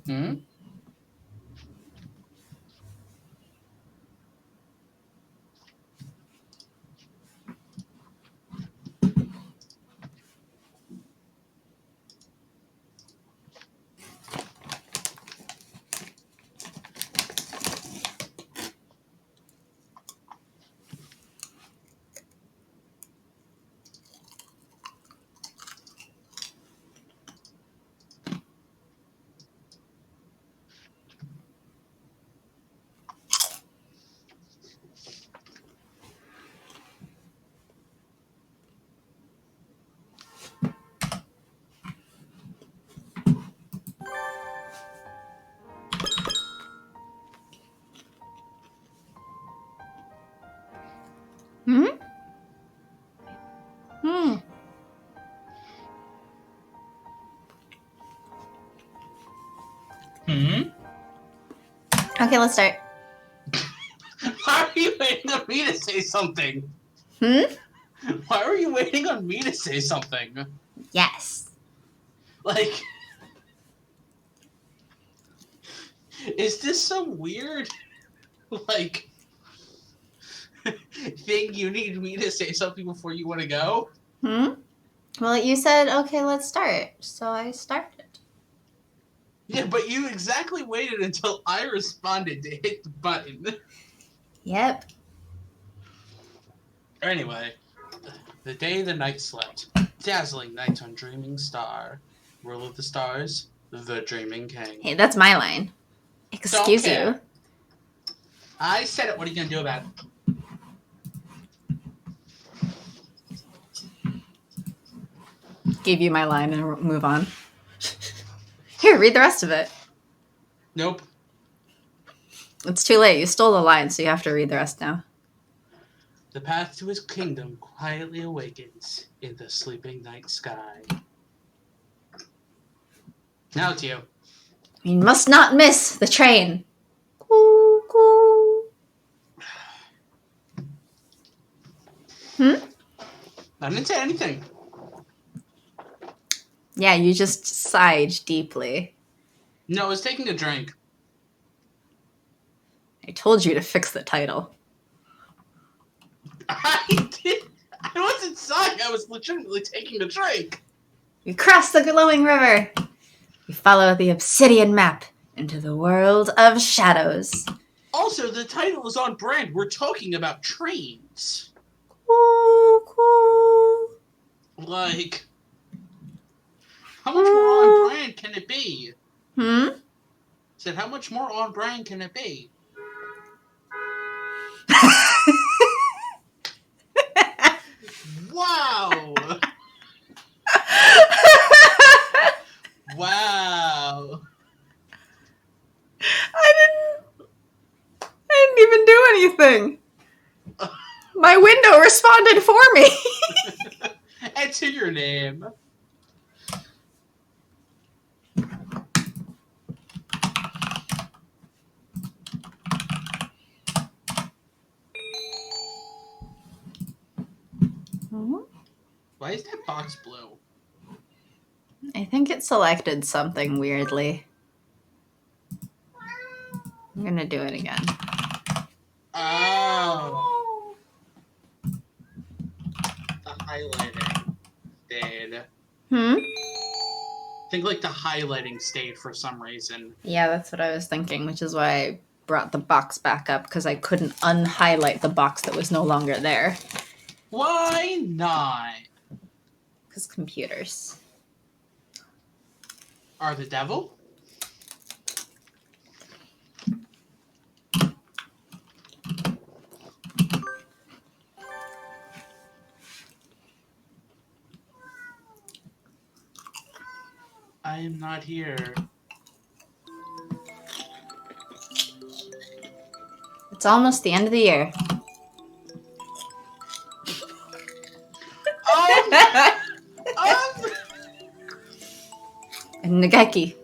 Hmm? Hmm? Hmm. Hmm? Okay, let's start. Why are you waiting on me to say something? Hmm? Why are you waiting on me to say something? Yes. Like, is this some weird, like, thing you need me to say something before you want to go? Hmm? Well, you said, okay, let's start. So I started. Yeah, but you exactly waited until I responded to hit the button. Yep. Anyway, the day the night slept, dazzling night on dreaming star, rule of the stars, the dreaming king. Hey, that's my line. Don't Excuse care. you. I said it. What are you gonna do about it? Give you my line and move on. Here, read the rest of it. Nope. It's too late. You stole the line, so you have to read the rest now. The path to his kingdom quietly awakens in the sleeping night sky. Now it's you. You must not miss the train. Coo-coo. Hmm? I didn't say anything. Yeah, you just sighed deeply. No, I was taking a drink. I told you to fix the title. I did. I wasn't sighing. I was legitimately taking a drink. You cross the glowing river. You follow the obsidian map into the world of shadows. Also, the title is on brand. We're talking about trains. Coo-coo. Like, how much more on brand can it be? Hmm? Said, how much more on brand can it be? Wow! Wow! I didn't even do anything. My window responded for me. Enter your name. Why is that box blue? I think it selected something weirdly. I'm gonna do it again. Oh. The highlighting stayed. Hmm? I think like the highlighting stayed for some reason. Yeah, that's what I was thinking, which is why I brought the box back up, because I couldn't unhighlight the box that was no longer there. Why not? Because computers. Are the devil? I am not here. It's almost the end of the year. And Nageki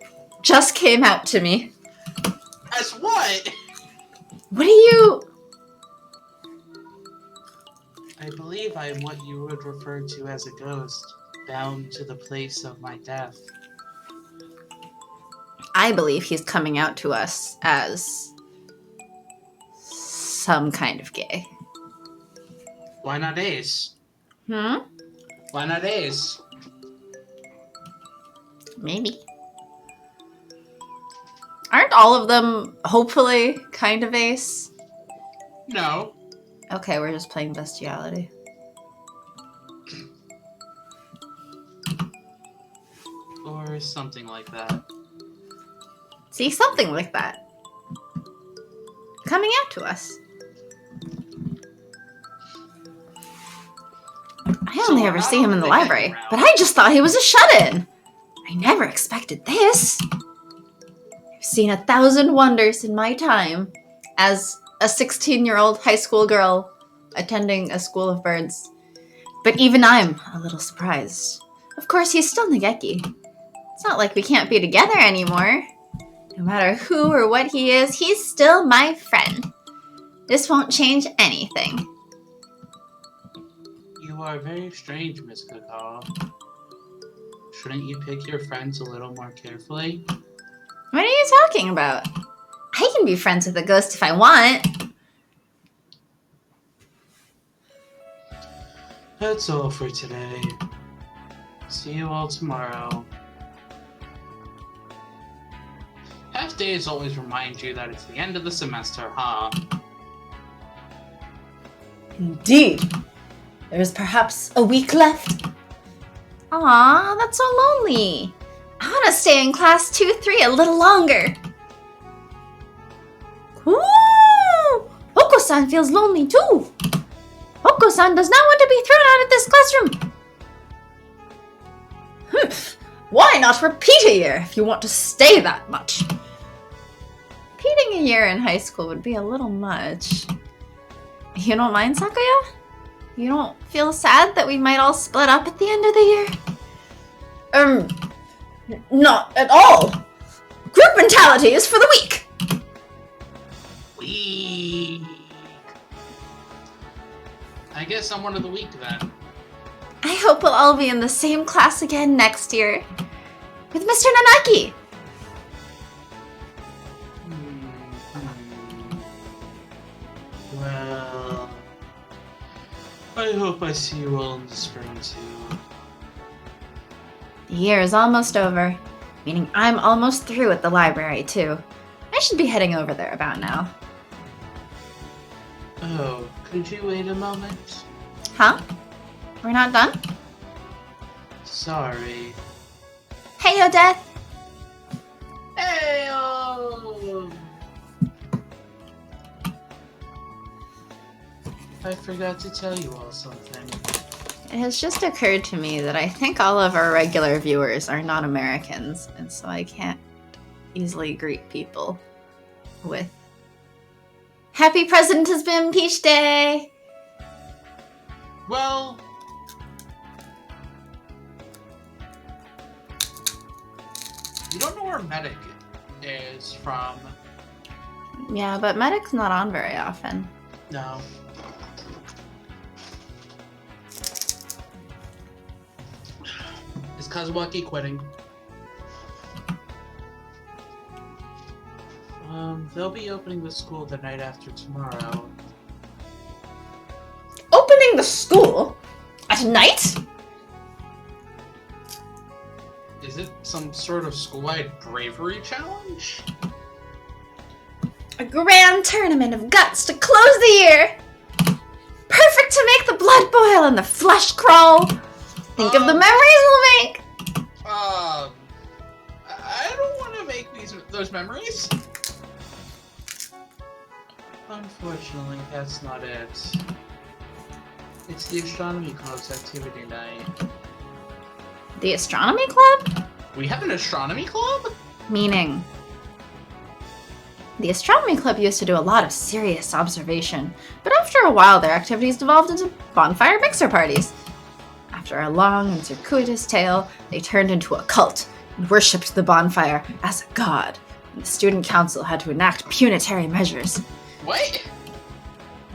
just came out to me. As what? What are you... I believe I am what you would refer to as a ghost, bound to the place of my death. I I believe he's coming out to us as some kind of gay. Why not Ace? Hmm? Why not Ace? Maybe. Aren't all of them hopefully kind of ace? No. Okay, we're just playing bestiality. Or something like that. See, something like that. Coming out to us. I only ever see him in the library, but I just thought he was a shut-in. I never expected this. I've seen 1,000 wonders in my time as a 16-year-old high school girl attending a school of birds. But even I'm a little surprised. Of course, he's still Nageki. It's not like we can't be together anymore. No matter who or what he is, he's still my friend. This won't change anything. You are very strange, Miss Coo-coo. Shouldn't you pick your friends a little more carefully? What are you talking about? I can be friends with a ghost if I want. That's all for today. See you all tomorrow. Half days always remind you that it's the end of the semester, huh? Indeed. There is perhaps a week left. Aw, that's so lonely. I want to stay in class 2-3 a little longer. Ooh! Hoko-san feels lonely too. Hoko-san does not want to be thrown out of this classroom. Why not repeat a year if you want to stay that much? Repeating a year in high school would be a little much. You don't mind, Sakuya? You don't feel sad that we might all split up at the end of the year? Not at all. Group mentality is for the weak. Weak. I guess I'm one of the weak then. I hope we'll all be in the same class again next year. With Mr. Nanaki. Well, I hope I see you all in the spring too. The year is almost over, meaning I'm almost through at the library too. I should be heading over there about now. Oh, could you wait a moment? Huh? We're not done? Sorry. Hey, Odette! Hey-oh! I forgot to tell you all something. It has just occurred to me that I think all of our regular viewers are not Americans, and so I can't easily greet people with Happy President has been Peach Day! Well, you don't know where Medic is from. Yeah, but Medic's not on very often. No. Is Kazuaki quitting? They'll be opening the school the night after tomorrow. Opening the school? At night? Is it some sort of school-wide bravery challenge? A grand tournament of guts to close the year! Perfect to make the blood boil and the flesh crawl! Think of the memories we'll make! I don't want to make those memories. Unfortunately, that's not it. It's the astronomy club's activity night. The astronomy club? We have an astronomy club? Meaning, the astronomy club used to do a lot of serious observation, but after a while their activities devolved into bonfire mixer parties. After a long and circuitous tale, they turned into a cult and worshipped the bonfire as a god, and the student council had to enact punitary measures. What?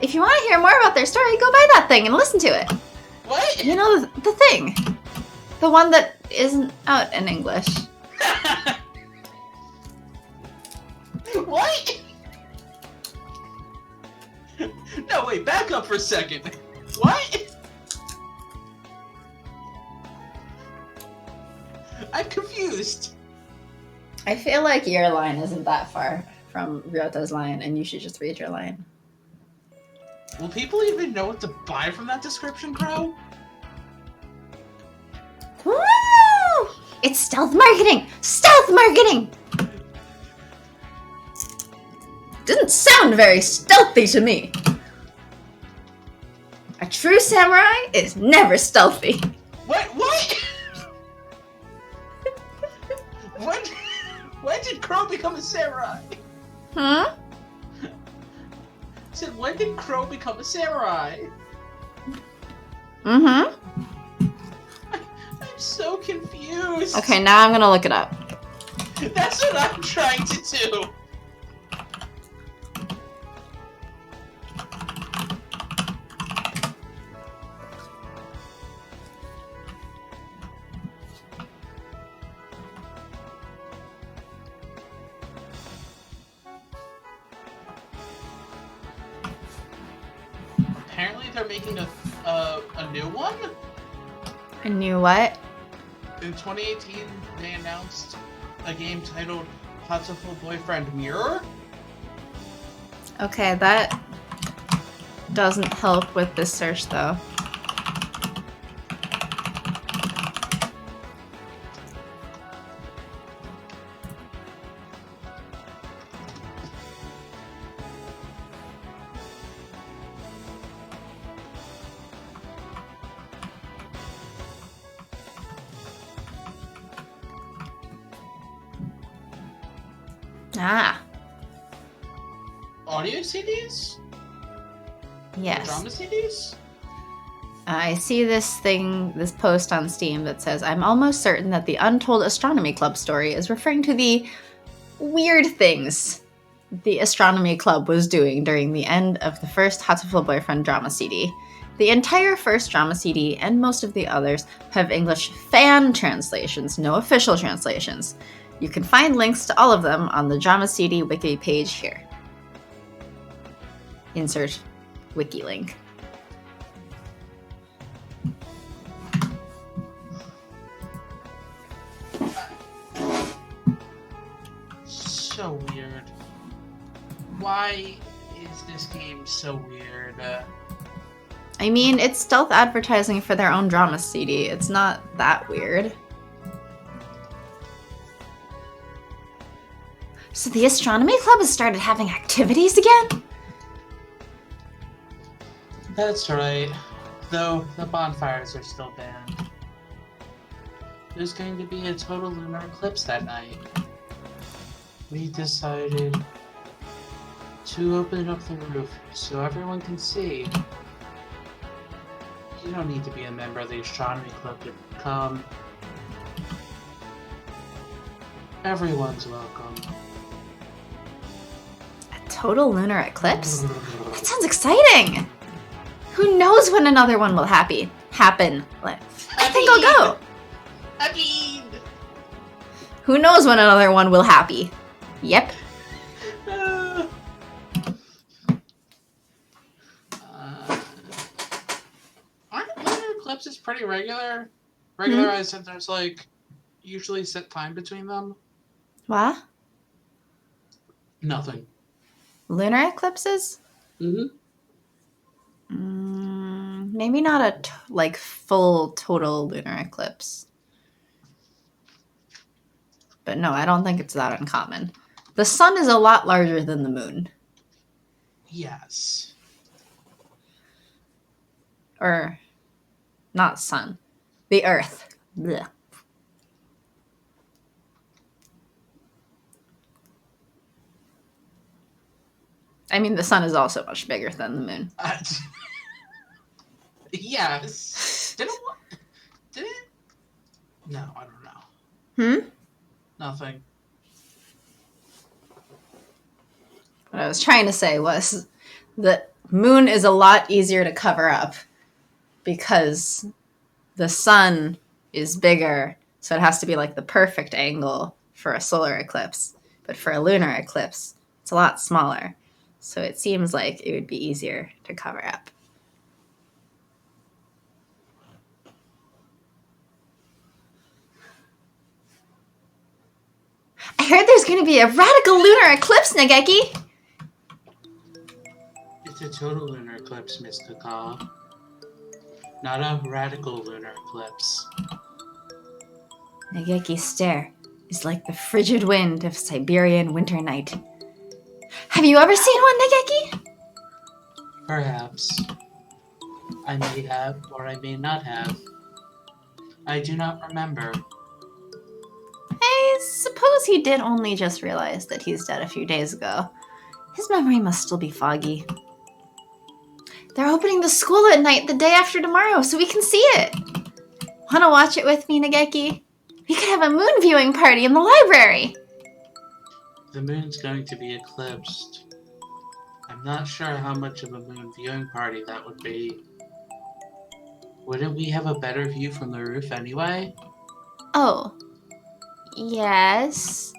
If you want to hear more about their story, go buy that thing and listen to it. What? You know, the thing. The one that isn't out in English. What? No, wait, back up for a second. What? I'm confused. I feel like your line isn't that far from Ryota's line, and you should just read your line. Will people even know what to buy from that description, Crow? Woo! It's stealth marketing! Stealth marketing! Didn't sound very stealthy to me. A true samurai is never stealthy. What? When did Crow become a samurai? Huh? I said, when did Crow become a samurai? Mm-hmm. I'm so confused. Okay, now I'm gonna look it up. That's what I'm trying to do. Apparently they're making a new one? A new what? In 2018, they announced a game titled Hatoful Boyfriend Mirror. Okay, that doesn't help with this search, though. Ah, Audio CDs? yes. Drama CDs? I see this post on Steam that says, I'm almost certain that the Untold Astronomy Club story is referring to the weird things the Astronomy Club was doing during the end of the first Hatoful Boyfriend drama CD. The entire first drama CD and most of the others have English fan translations, no official translations. You can find links to all of them on the drama CD wiki page here. Insert wiki link. So weird. Why is this game so weird? I mean, it's stealth advertising for their own drama CD. It's not that weird. So the Astronomy Club has started having activities again? That's right. Though the bonfires are still banned. There's going to be a total lunar eclipse that night. We decided to open up the roof so everyone can see. You don't need to be a member of the Astronomy Club to come. Everyone's welcome. A total lunar eclipse? That sounds exciting! Who knows when another one will happen? I think I'll go. Who knows when another one will happen? Yep. Aren't lunar eclipses pretty regular? Regularized that there's like usually set time between them? What? Nothing. Lunar eclipses? Mm-hmm. Maybe not a full total lunar eclipse. But no, I don't think it's that uncommon. The sun is a lot larger than the moon. Yes. Or, not sun. The earth. Blech. I mean, the sun is also much bigger than the moon. Yes. Did it? No, I don't know. Nothing. What I was trying to say was the moon is a lot easier to cover up because the sun is bigger, so it has to be like the perfect angle for a solar eclipse. But for a lunar eclipse, It's a lot smaller. So it seems like it would be easier to cover up. I heard there's going to be a radical lunar eclipse, Nageki! It's a total lunar eclipse, Miss Kaka. Not a radical lunar eclipse. Nageki's stare is like the frigid wind of Siberian winter night. Have you ever seen one, Nageki? Perhaps. I may have, or I may not have. I do not remember. I suppose he did only just realize that he's dead a few days ago. His memory must still be foggy. They're opening the school at night the day after tomorrow, so we can see it. Wanna watch it with me, Nageki? We could have a moon viewing party in the library. The moon's going to be eclipsed. I'm not sure how much of a moon viewing party that would be. Wouldn't we have a better view from the roof anyway? Oh. Yes.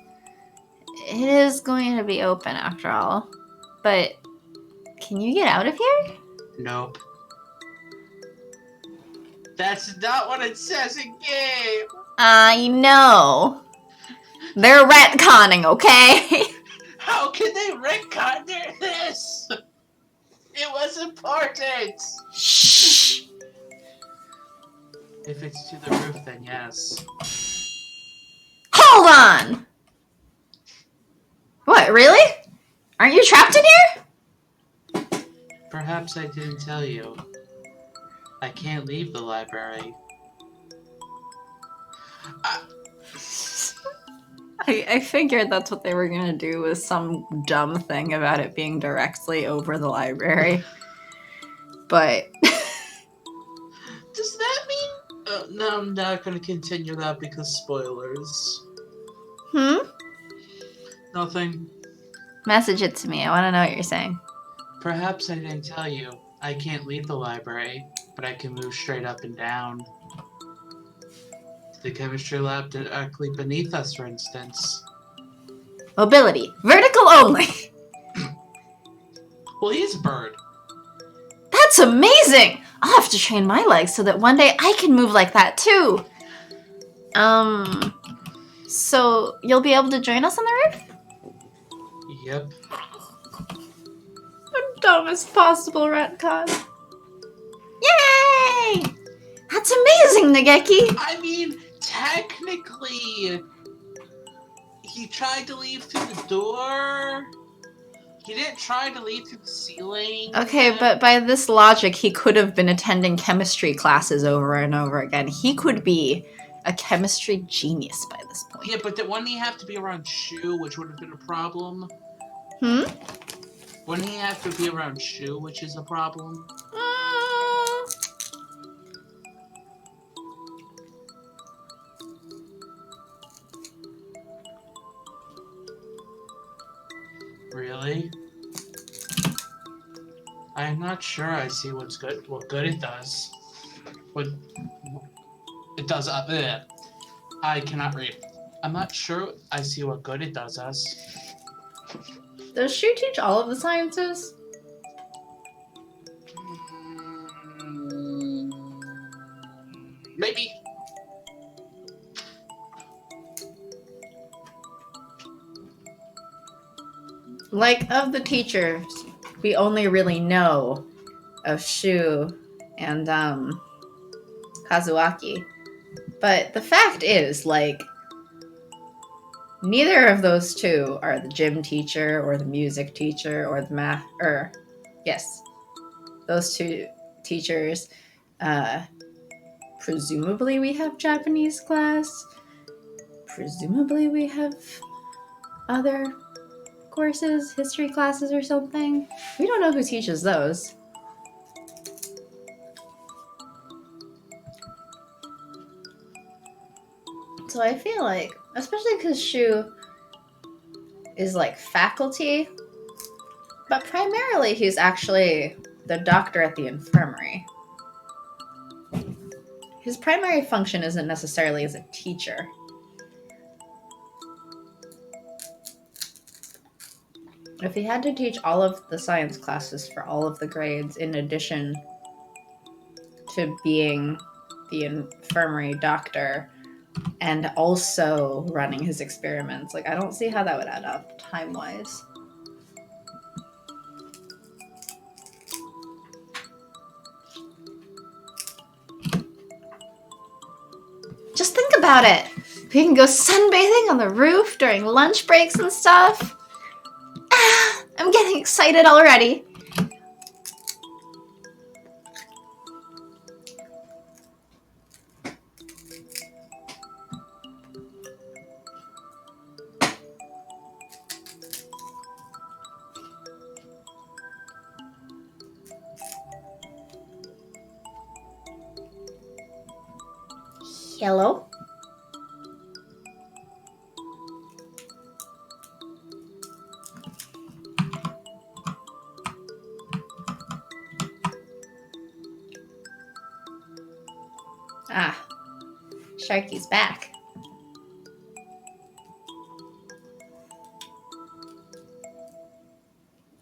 It is going to be open after all. But can you get out of here? Nope. That's not what it says in game! I know. They're retconning, okay? How can they retcon this? It was important! Shh. If it's to the roof, then yes. Hold on! What, really? Aren't you trapped in here? Perhaps I didn't tell you. I can't leave the library. I figured that's what they were gonna do, was some dumb thing about it being directly over the library. But... Does that mean... no, I'm not gonna continue that because spoilers. Nothing. Message it to me. I want to know what you're saying. Perhaps I didn't tell you. I can't leave the library, but I can move straight up and down. The chemistry lab directly beneath us, for instance. Mobility. Vertical only. Well, he's a bird. That's amazing! I'll have to train my legs so that one day I can move like that too. So you'll be able to join us on the roof? Yep. The dumbest possible retcon. Yay! That's amazing, Nageki! I mean, technically, he tried to leave through the door. He didn't try to leave through the ceiling. Okay, but by this logic, he could have been attending chemistry classes over and over again. He could be a chemistry genius by this point. Yeah, but wouldn't he have to be around Shu, which would have been a problem? Wouldn't he have to be around Shu, which is a problem? Really? I'm not sure I see what good it does. What it does, I cannot read. I'm not sure I see what good it does us. Does Shu teach all of the sciences? Maybe. Like, of the teachers, we only really know of Shu and, Kazuaki. But the fact is, like, neither of those two are the gym teacher or the music teacher or the math, yes, those two teachers. Presumably we have Japanese class. Presumably we have other courses, history classes or something. We don't know who teaches those. So I feel like, especially because Shu is like faculty, but primarily he's actually the doctor at the infirmary. His primary function isn't necessarily as a teacher. If he had to teach all of the science classes for all of the grades in addition to being the infirmary doctor and also running his experiments, like, I don't see how that would add up time-wise. Just think about it. We can go sunbathing on the roof during lunch breaks and stuff. I'm getting excited already. Hello? Ah, Sharky's back.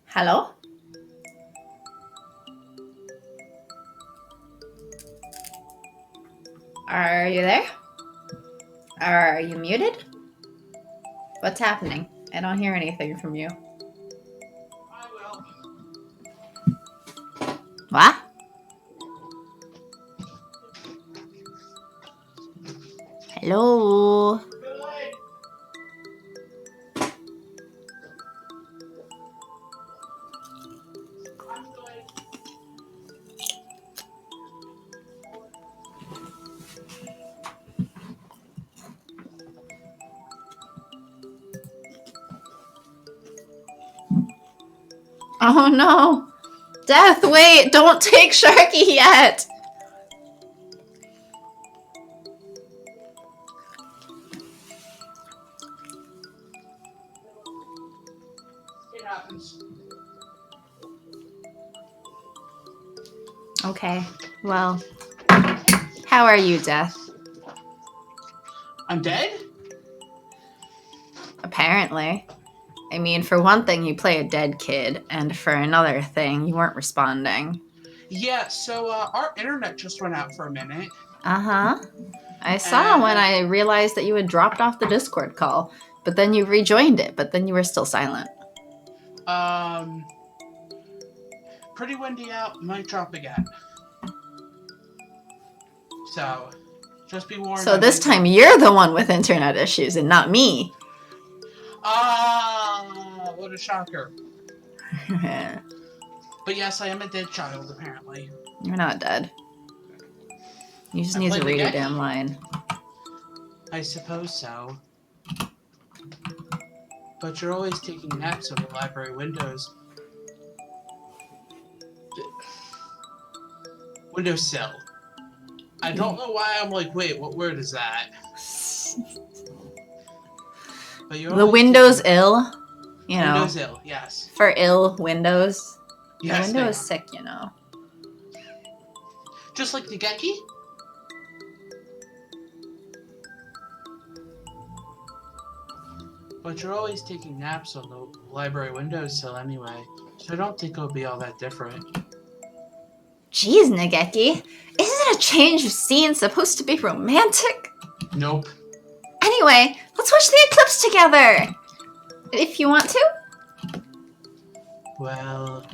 Hello? Are you there? Are you muted? What's happening? I don't hear anything from you. I will. What? Hello? Good. I'm good. Oh no! Death, wait! Don't take Sharky yet! It happens. Okay, well, how are you, Death? I'm dead? Apparently. I mean, for one thing, you play a dead kid, and for another thing, you weren't responding. Yeah, so our internet just went out for a minute. Uh-huh. I saw when I realized that you had dropped off the Discord call, but then you rejoined it, but then you were still silent. Pretty windy out, might drop again. So, just be warned. So this time you're the one with internet issues and not me. Ah, what a shocker. But yes, I am a dead child, apparently. You're not dead. You just I need to played the read a game. damn line. I suppose so. But you're always taking naps on the library windows. Windowsill. I don't know why I'm like, wait, what word is that? But you're The Windows taking... ill, you know. Windows ill, yes. For ill Windows. Yes, the they window is are. sick, you know. Just like the Geki? But you're always taking naps on the library windowsill anyway, so I don't think it'll be all that different. Jeez, Nageki. Isn't a change of scene supposed to be romantic? Nope. Anyway, let's watch the eclipse together! If you want to. Well...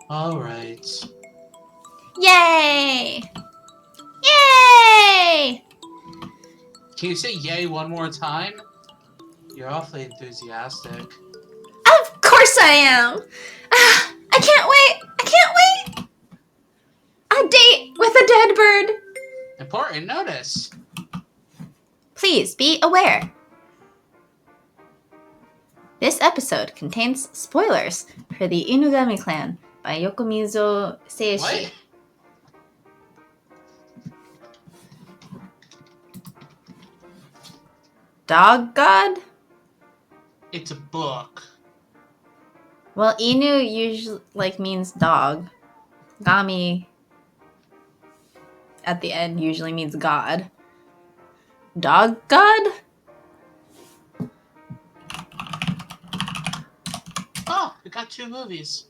Alright. Yay! Yay! Can you say yay one more time? You're awfully enthusiastic. Of course I am! I can't wait! I can't wait! A date with a dead bird! Important notice. Please be aware. This episode contains spoilers for the Inugami Clan by Yokomizo Seishi. What? Dog God? It's a book. Well, Inu usually means dog. Gami at the end usually means God. Dog God? got 2 movies.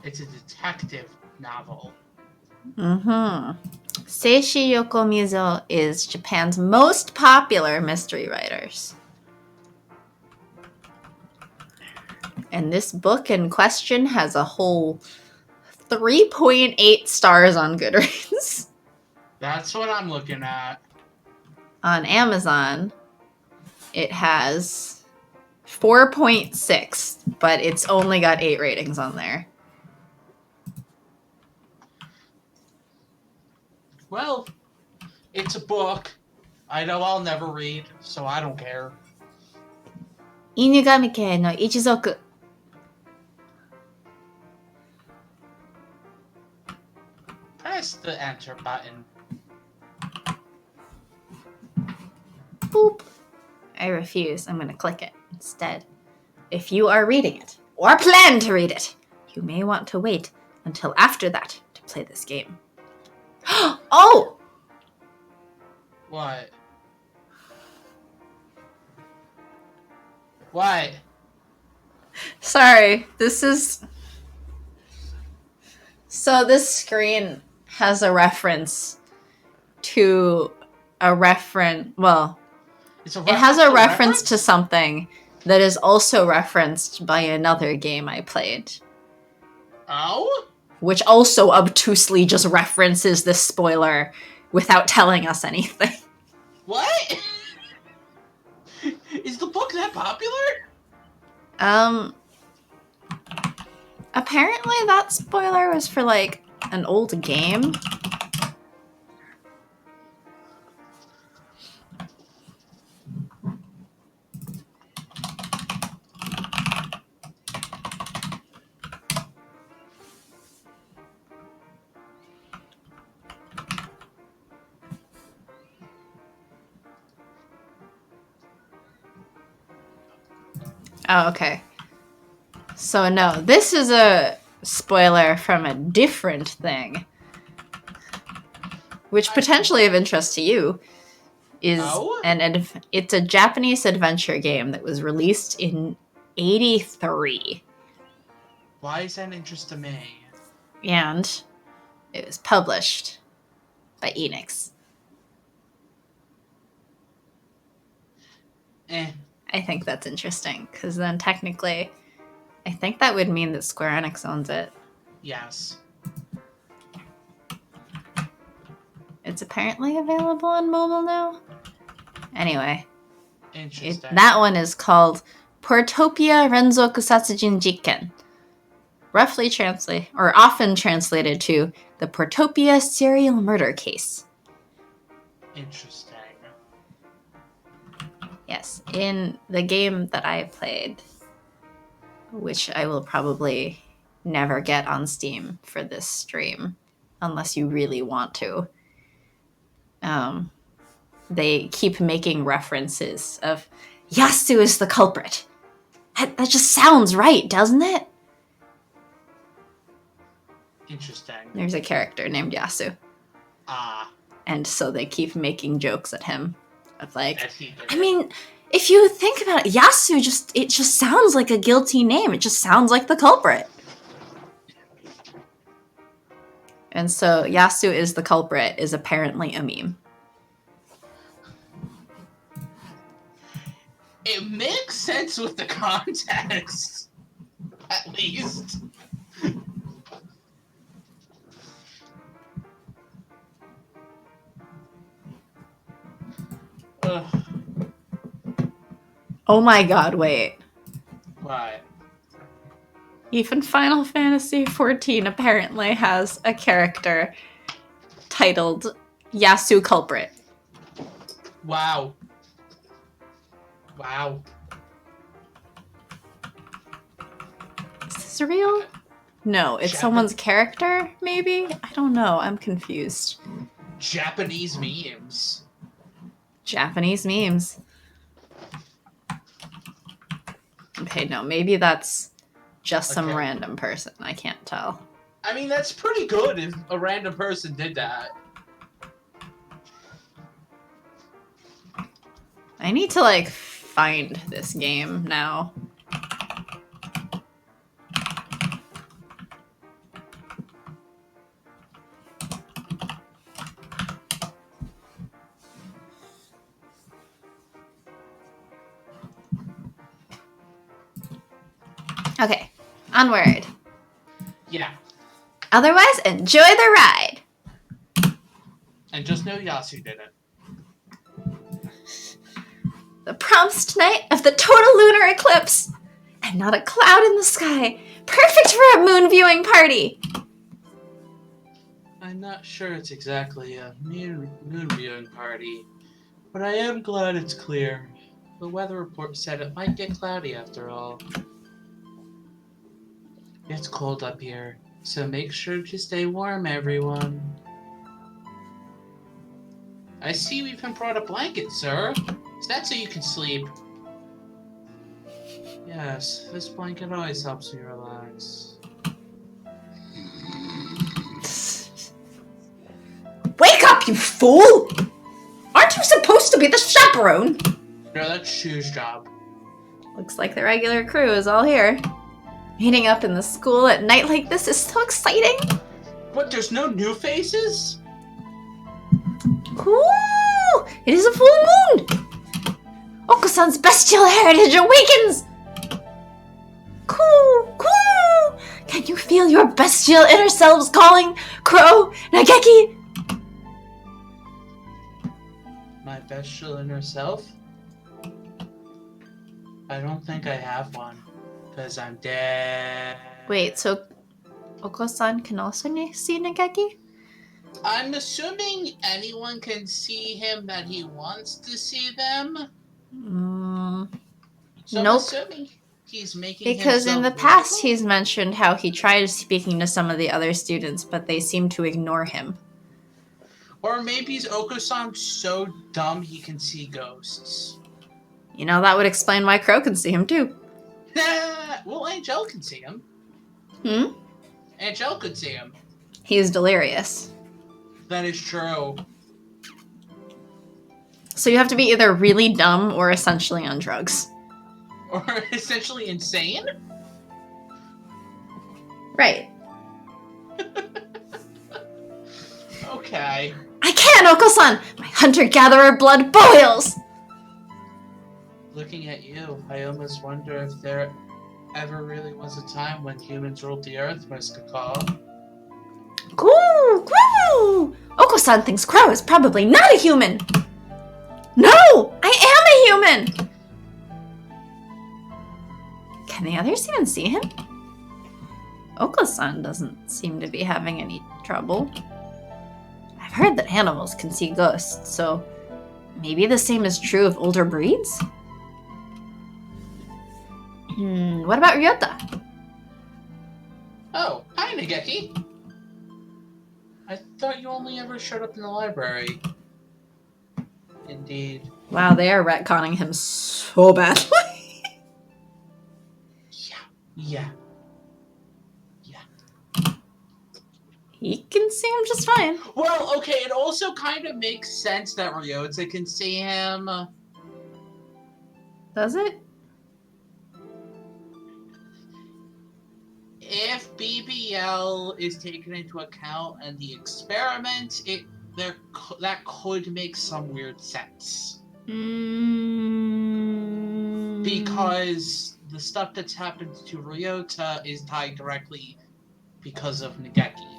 It's a detective novel. Mm-hmm. Seishi Yokomizo is Japan's most popular mystery writers. And this book in question has a whole 3.8 stars on Goodreads. That's what I'm looking at. On Amazon, it has 4.6, but it's only got 8 ratings on there. Well, it's a book. I know I'll never read, so I don't care. Inugami Kei no Ichizoku. Press the enter button. Boop. I refuse. I'm going to click it instead. If you are reading it, or plan to read it, you may want to wait until after that to play this game. Oh! What? What? Sorry, this is... So this screen has a reference to a reference... Well, It's a it has a to reference to something that is also referenced by another game I played. Oh? Which also obtusely just references this spoiler without telling us anything. What? Is the book that popular? Apparently that spoiler was for, like, an old game. Oh, okay. So no, this is a spoiler from a different thing. Which potentially of interest to you is it's a Japanese adventure game that was released in 1983. Why is that interest to me? And it was published by Enix. I think that's interesting, because then technically, I think that would mean that Square Enix owns it. Yes. It's apparently available on mobile now. Anyway. Interesting. That one is called Portopia Renzoku Satsujin Jiken. Roughly often translated to the Portopia serial murder case. Interesting. Yes, in the game that I played, which I will probably never get on Steam for this stream, unless you really want to. They keep making references of Yasu is the culprit. That just sounds right, doesn't it? Interesting. There's a character named Yasu. Ah. And so they keep making jokes at him. Of like, I mean, if you think about it, Yasu it just sounds like a guilty name. It just sounds like the culprit. And so Yasu is the culprit is apparently a meme. It makes sense with the context, at least. Oh my god, wait. What? Even Final Fantasy XIV apparently has a character titled Yasu Culprit. Wow. Wow. Is this real? No, it's someone's character, maybe? I don't know. I'm confused. Japanese memes. Japanese memes. Okay, no, maybe that's just some random person. I can't tell. I mean, that's pretty good if a random person did that. I need to, like, find this game now. Okay, onward. Yeah. Otherwise, enjoy the ride. And just know Yasu did it. The promised night of the total lunar eclipse. And not a cloud in the sky. Perfect for a moon viewing party. I'm not sure it's exactly a moon viewing party, but I am glad it's clear. The weather report said it might get cloudy after all. It's cold up here, so make sure to stay warm, everyone. I see we've been brought a blanket, sir. Is that so you can sleep? Yes, this blanket always helps me relax. Wake up, you fool! Aren't you supposed to be the chaperone? No, that's Shu's job. Looks like the regular crew is all here. Meeting up in the school at night like this is so exciting. What, there's no new faces? Ooh, it is a full moon! Oko-san's bestial heritage awakens! Coo, coo! Can you feel your bestial inner selves calling? Crow, Nageki? My bestial inner self? I don't think I have one, because I'm dead. Wait, so Oko-san can also see Nageki? I'm assuming anyone can see him that he wants to see them. So Nope. I'm assuming he's making Because in the himself past visible? he's mentioned how he tried speaking to some of the other students, but they seemed to ignore him. Or maybe Oko-san so dumb he can see ghosts. You know, that would explain why Crow can see him too. Well, Angel can see him. Angel could see him. He's delirious. That is true. So you have to be either really dumb or essentially on drugs. Or essentially insane? Right. Okay. I can, Oko-san! My hunter-gatherer blood boils! Looking at you, I almost wonder if there ever really was a time when humans ruled the earth, Miss Kakao. Coo! Coo! Oko-san thinks Crow is probably not a human! No! I am a human! Can the others even see him? Oko-san doesn't seem to be having any trouble. I've heard that animals can see ghosts, so maybe the same is true of older breeds? What about Ryota? Oh, hi, Nageki. I thought you only ever showed up in the library. Indeed. Wow, they are retconning him so badly. Yeah. He can see him just fine. Well, okay, it also kind of makes sense that Ryota can see him. Does it? If BBL is taken into account and the experiment, that could make some weird sense. Because the stuff that's happened to Ryota is tied directly because of Nageki.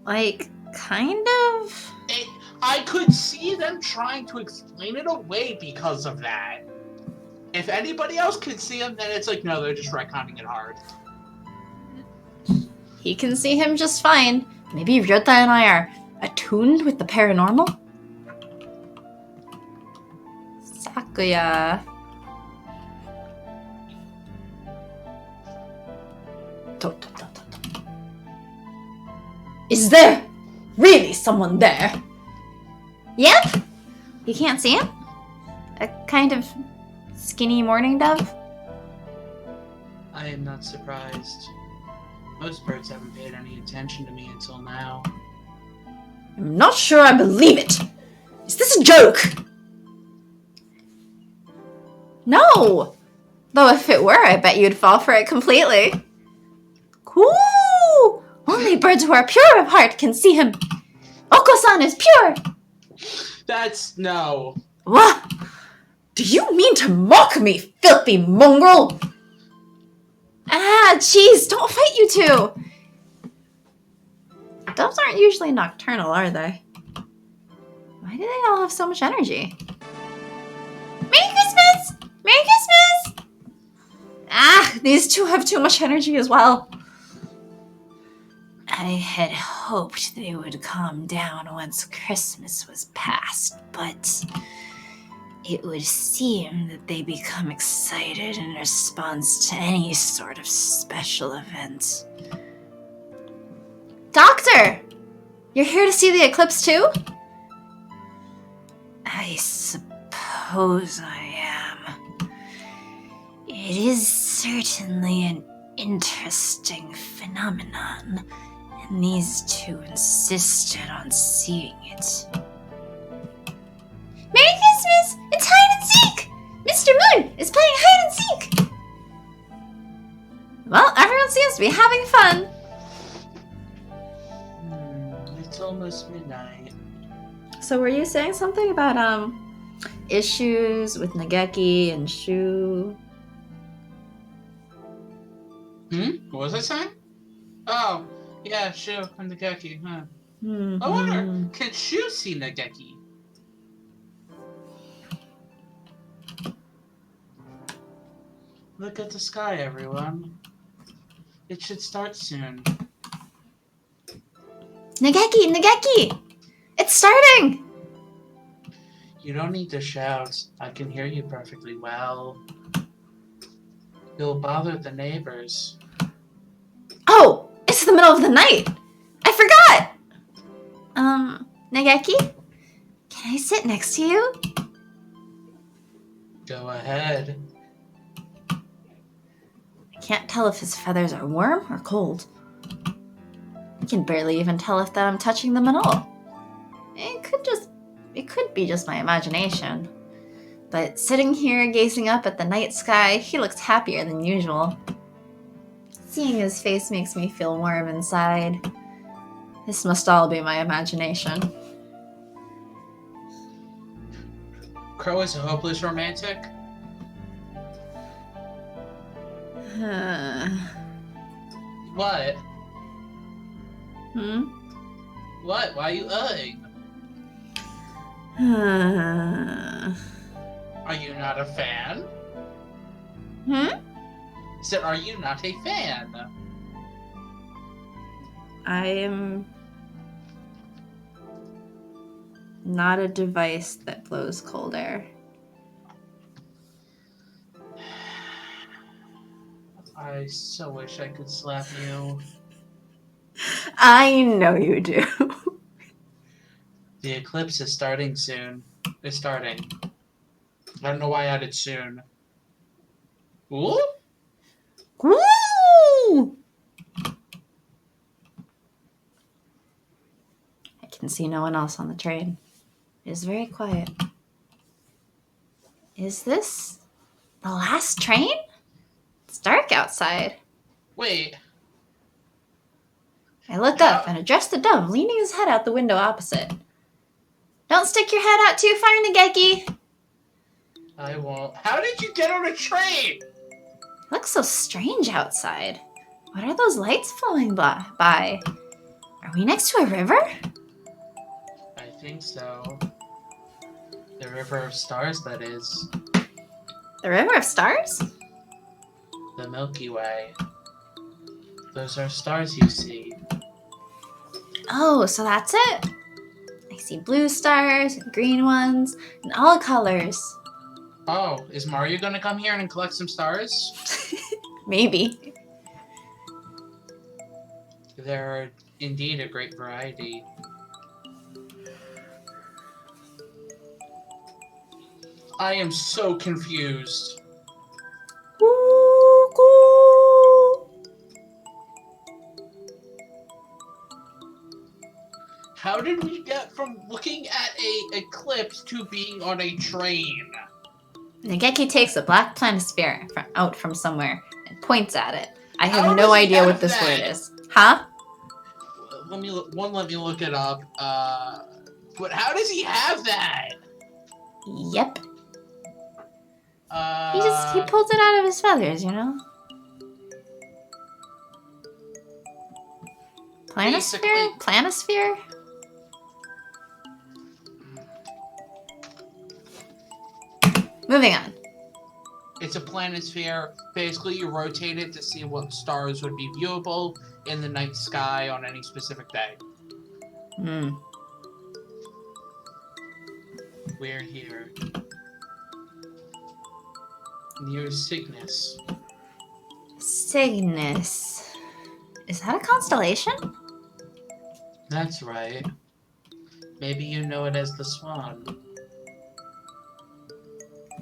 Like, kind of? I could see them trying to explain it away because of that. If anybody else can see him, then it's like, no, they're just retconning it hard. He can see him just fine. Maybe Ryota and I are attuned with the paranormal? Sakuya. Is there really someone there? Yep. You can't see him? A kind of skinny mourning dove? I am not surprised. Most birds haven't paid any attention to me until now. I'm not sure I believe it. Is this a joke? No! Though if it were, I bet you'd fall for it completely. Cool! Only birds who are pure of heart can see him. Oko-san is pure! That's no. What? Do you mean to mock me, filthy mongrel? Ah, jeez, don't fight, you two! Doves aren't usually nocturnal, are they? Why do they all have so much energy? Merry Christmas! Merry Christmas! Ah, these two have too much energy as well. I had hoped they would calm down once Christmas was past, but it would seem that they become excited in response to any sort of special event. Doctor! You're here to see the eclipse too? I suppose I am. It is certainly an interesting phenomenon, and these two insisted on seeing it. Merry Christmas! It's hide and seek! Mr. Moon is playing hide and seek! Well, everyone seems to be having fun. It's almost midnight. So were you saying something about, issues with Nageki and Shu? What was I saying? Oh, yeah, Shu and Nageki, huh? Mm-hmm. I wonder, can Shu see Nageki? Look at the sky, everyone. It should start soon. Nageki! Nageki! It's starting! You don't need to shout. I can hear you perfectly well. You'll bother the neighbors. Oh! It's the middle of the night! I forgot! Nageki? Can I sit next to you? Go ahead. I can't tell if his feathers are warm or cold. I can barely even tell if that I'm touching them at all. It could be just my imagination. But sitting here gazing up at the night sky, he looks happier than usual. Seeing his face makes me feel warm inside. This must all be my imagination. Crow is a hopeless romantic? What? What? Why are you uhing? Are you not a fan? So are you not a fan? I am not a device that blows cold air. I so wish I could slap you. I know you do. The eclipse is starting soon. It's starting. I don't know why I added soon. Ooh? Woo! I can see no one else on the train. It is very quiet. Is this the last train? It's dark outside. Wait. I look up and address the dove leaning his head out the window opposite. Don't stick your head out too far, Nageki. I won't. How did you get on a train? It looks so strange outside. What are those lights flowing by? Are we next to a river? I think so. The River of Stars, that is. The River of Stars? The Milky Way. Those are stars you see. Oh, so that's it? I see blue stars and green ones and all colors. Oh, is Mario gonna come here and collect some stars? Maybe. There are indeed a great variety. I am so confused. How did we get from looking at a eclipse to being on a train? Nageki takes a black planisphere out from somewhere and points at it. I How have does no he idea have what this that? word is. Huh? Let me look it up. But how does he have that? Yep. He pulls it out of his feathers, you know? Planisphere? Planisphere? Moving on. It's a planisphere. Basically, you rotate it to see what stars would be viewable in the night sky on any specific day. Hmm. We're here. Near Cygnus. Cygnus. Is that a constellation? That's right. Maybe you know it as the Swan.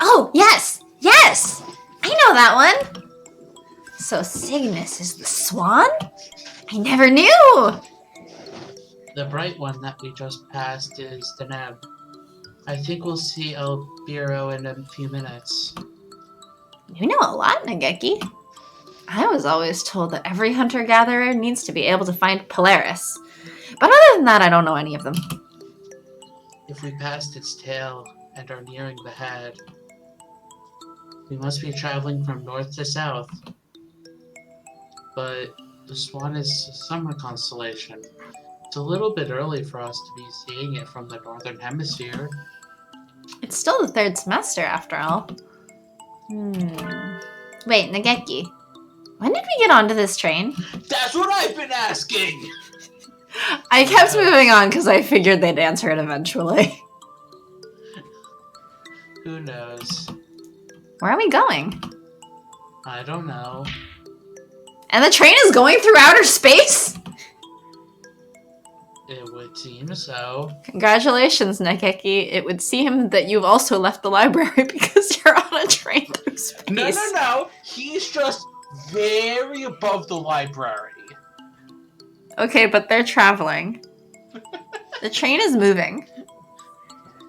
Oh, yes! Yes! I know that one! So Cygnus is the swan? I never knew! The bright one that we just passed is the Neb. I think we'll see El Biro in a few minutes. You know a lot, Nageki. I was always told that every hunter-gatherer needs to be able to find Polaris. But other than that, I don't know any of them. If we passed its tail and are nearing the head, we must be traveling from north to south. But the Swan is a summer constellation. It's a little bit early for us to be seeing it from the northern hemisphere. It's still the third semester, after all. Wait, Nageki. When did we get onto this train? That's what I've been asking! I kept moving on because I figured they'd answer it eventually. Who knows? Where are we going? I don't know. And the train is going through outer space? It would seem so. Congratulations, Nageki. It would seem that you've also left the library because you're on a train through space. No. He's just very above the library. Okay, but they're traveling. The train is moving.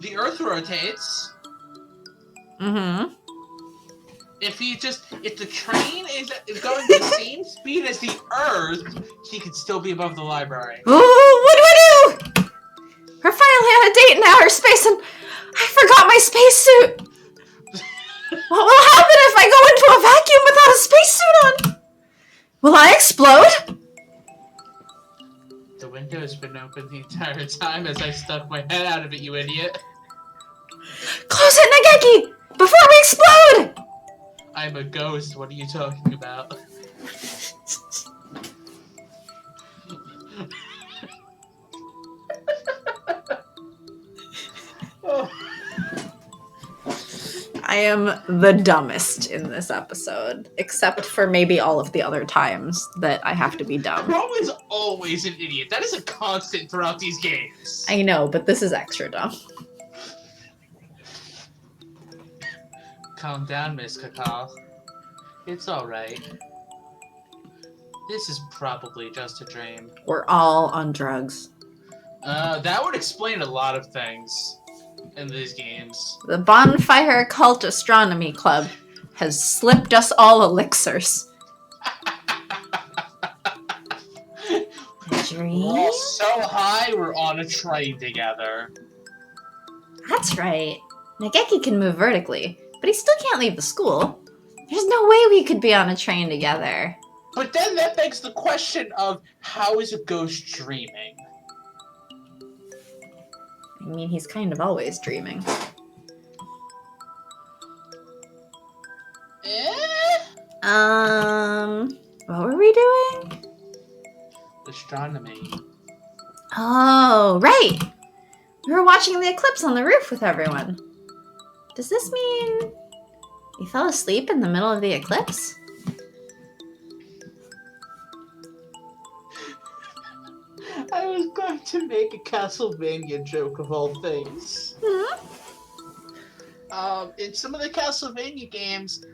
The Earth rotates. Mm-hmm. If the train is going the same speed as the Earth, he could still be above the library. Ooh, what do I do? We're finally on a date in outer space and I forgot my spacesuit. What will happen if I go into a vacuum without a spacesuit on? Will I explode? The window has been open the entire time as I stuck my head out of it, you idiot. Close it, Nageki! Before we explode! I'm a ghost, what are you talking about? I am the dumbest in this episode, except for maybe all of the other times that I have to be dumb. Pro is always an idiot. That is a constant throughout these games. I know, but this is extra dumb. Calm down, Miss Kakal. It's alright. This is probably just a dream. We're all on drugs. That would explain a lot of things in these games. The Bonfire Cult Astronomy Club has slipped us all elixirs. Dream? We're all so high, we're on a train together. That's right. Nageki can move vertically, but he still can't leave the school. There's no way we could be on a train together. But then that begs the question of, how is a ghost dreaming? I mean, he's kind of always dreaming. What were we doing? Astronomy. Oh, right! We were watching the eclipse on the roof with everyone. Does this mean we fell asleep in the middle of the eclipse? I was going to make a Castlevania joke of all things. In some of the Castlevania games,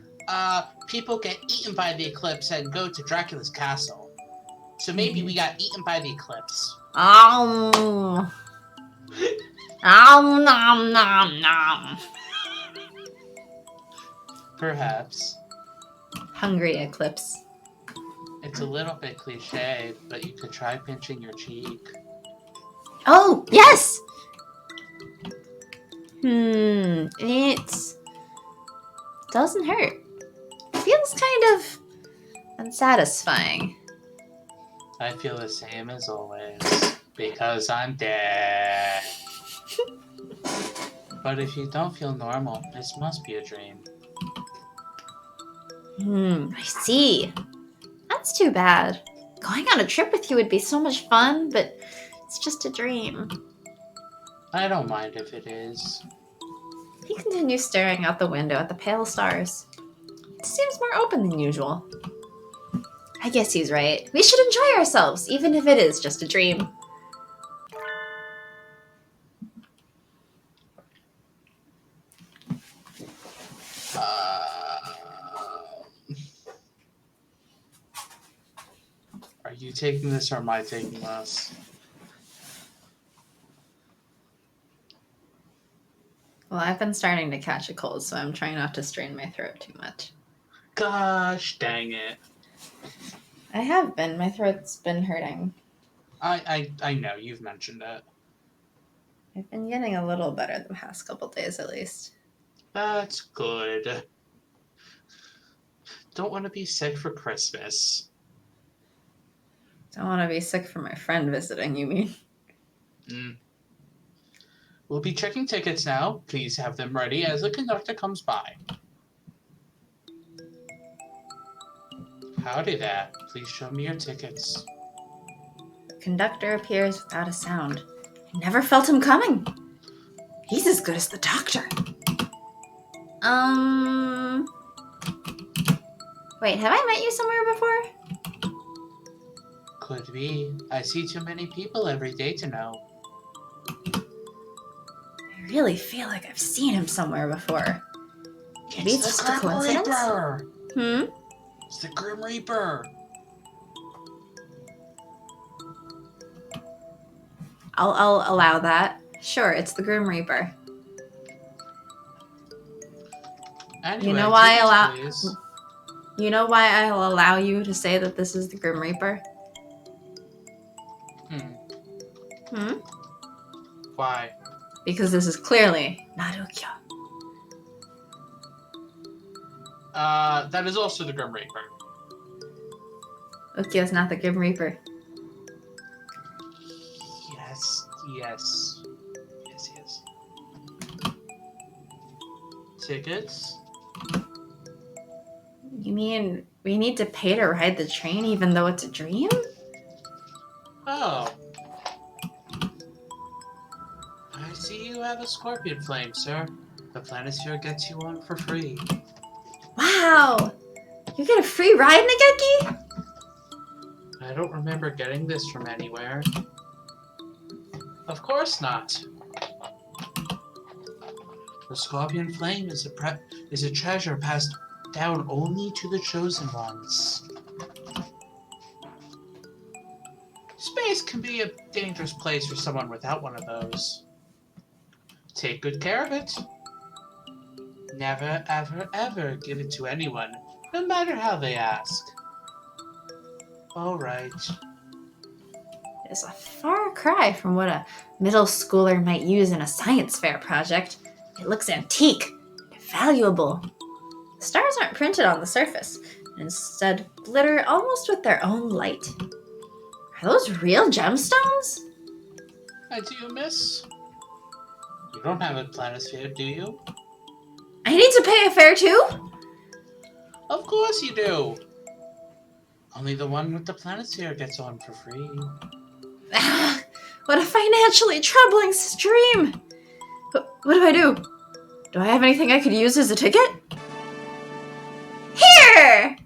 people get eaten by the eclipse and go to Dracula's castle. So maybe we got eaten by the eclipse. Nom nom nom nom. Perhaps. Hungry Eclipse. It's a little bit cliche, but you could try pinching your cheek. Oh, yes! It doesn't hurt. Feels kind of unsatisfying. I feel the same as always, because I'm dead. But if you don't feel normal, this must be a dream. I see. That's too bad. Going on a trip with you would be so much fun, but it's just a dream. I don't mind if it is. He continues staring out the window at the pale stars. It seems more open than usual. I guess he's right. We should enjoy ourselves, even if it is just a dream. Are you taking this or am I taking this? Well, I've been starting to catch a cold, so I'm trying not to strain my throat too much. Gosh dang it. I have been. My throat's been hurting. I know, you've mentioned it. I've been getting a little better the past couple days, at least. That's good. Don't want to be sick for Christmas. Don't want to be sick for my friend visiting, you mean? We'll be checking tickets now. Please have them ready as the conductor comes by. Howdy there. Please show me your tickets. The conductor appears without a sound. I never felt him coming. He's as good as the doctor. Wait, have I met you somewhere before? Could be. I see too many people every day to know. I really feel like I've seen him somewhere before. Maybe it's just a Grim coincidence? Reaper! It's the Grim Reaper! I'll allow that. Sure, it's the Grim Reaper. Anyway, You know why please. You know why I'll allow you to say that this is the Grim Reaper? Why? Because this is clearly not Ukyo. That is also the Grim Reaper. Ukyo's not the Grim Reaper. Yes. Tickets? You mean we need to pay to ride the train even though it's a dream? Oh. I see you have a scorpion flame, sir. The Planisphere gets you on for free. Wow! You get a free ride, Nageki? I don't remember getting this from anywhere. Of course not. The scorpion flame is a treasure passed down only to the chosen ones. Space can be a dangerous place for someone without one of those. Take good care of it. Never, ever, ever give it to anyone, no matter how they ask. All right. It's a far cry from what a middle schooler might use in a science fair project. It looks antique and valuable. The stars aren't printed on the surface, and instead glitter almost with their own light. Are those real gemstones? Hi, do you, miss? You don't have a planisphere, do you? I need to pay a fare too? Of course you do! Only the one with the planisphere gets on for free. What a financially troubling stream! What do I do? Do I have anything I could use as a ticket? Here!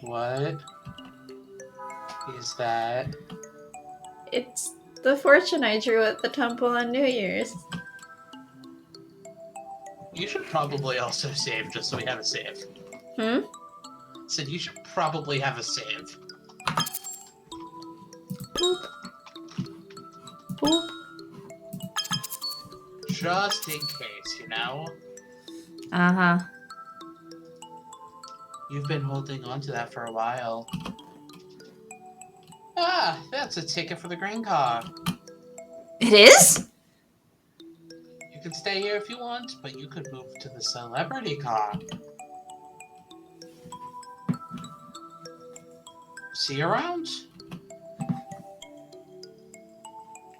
What is that? It's the fortune I drew at the temple on New Year's. You should probably also save, just so we have a save. Said you should probably have a save. Boop. Boop. Just in case, you know? Uh-huh. You've been holding on to that for a while. Ah, that's a ticket for the green car. It is? You can stay here if you want, but you could move to the celebrity car. See you around.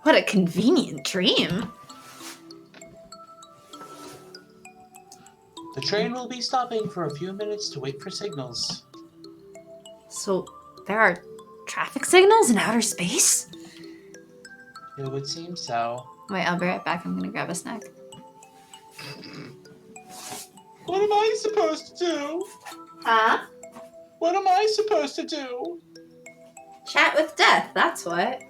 What a convenient dream. The train will be stopping for a few minutes to wait for signals. So, there are traffic signals in outer space? It would seem so. Wait, I'll be right back. I'm gonna grab a snack. What am I supposed to do? Huh? What am I supposed to do? Chat with death, that's what.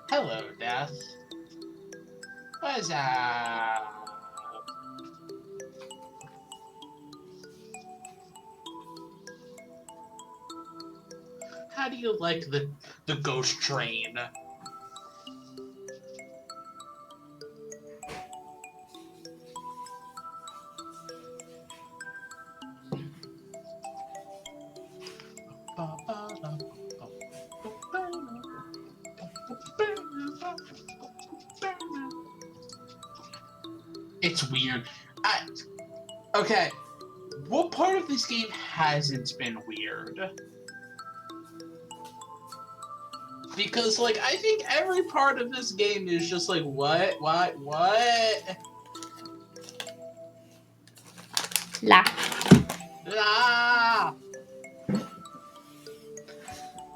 Hello, Death. What's up? How do you like the ghost train? It's weird. Okay, what part of this game hasn't been weird? Because, like, I think every part of this game is just like, what? La. Ah!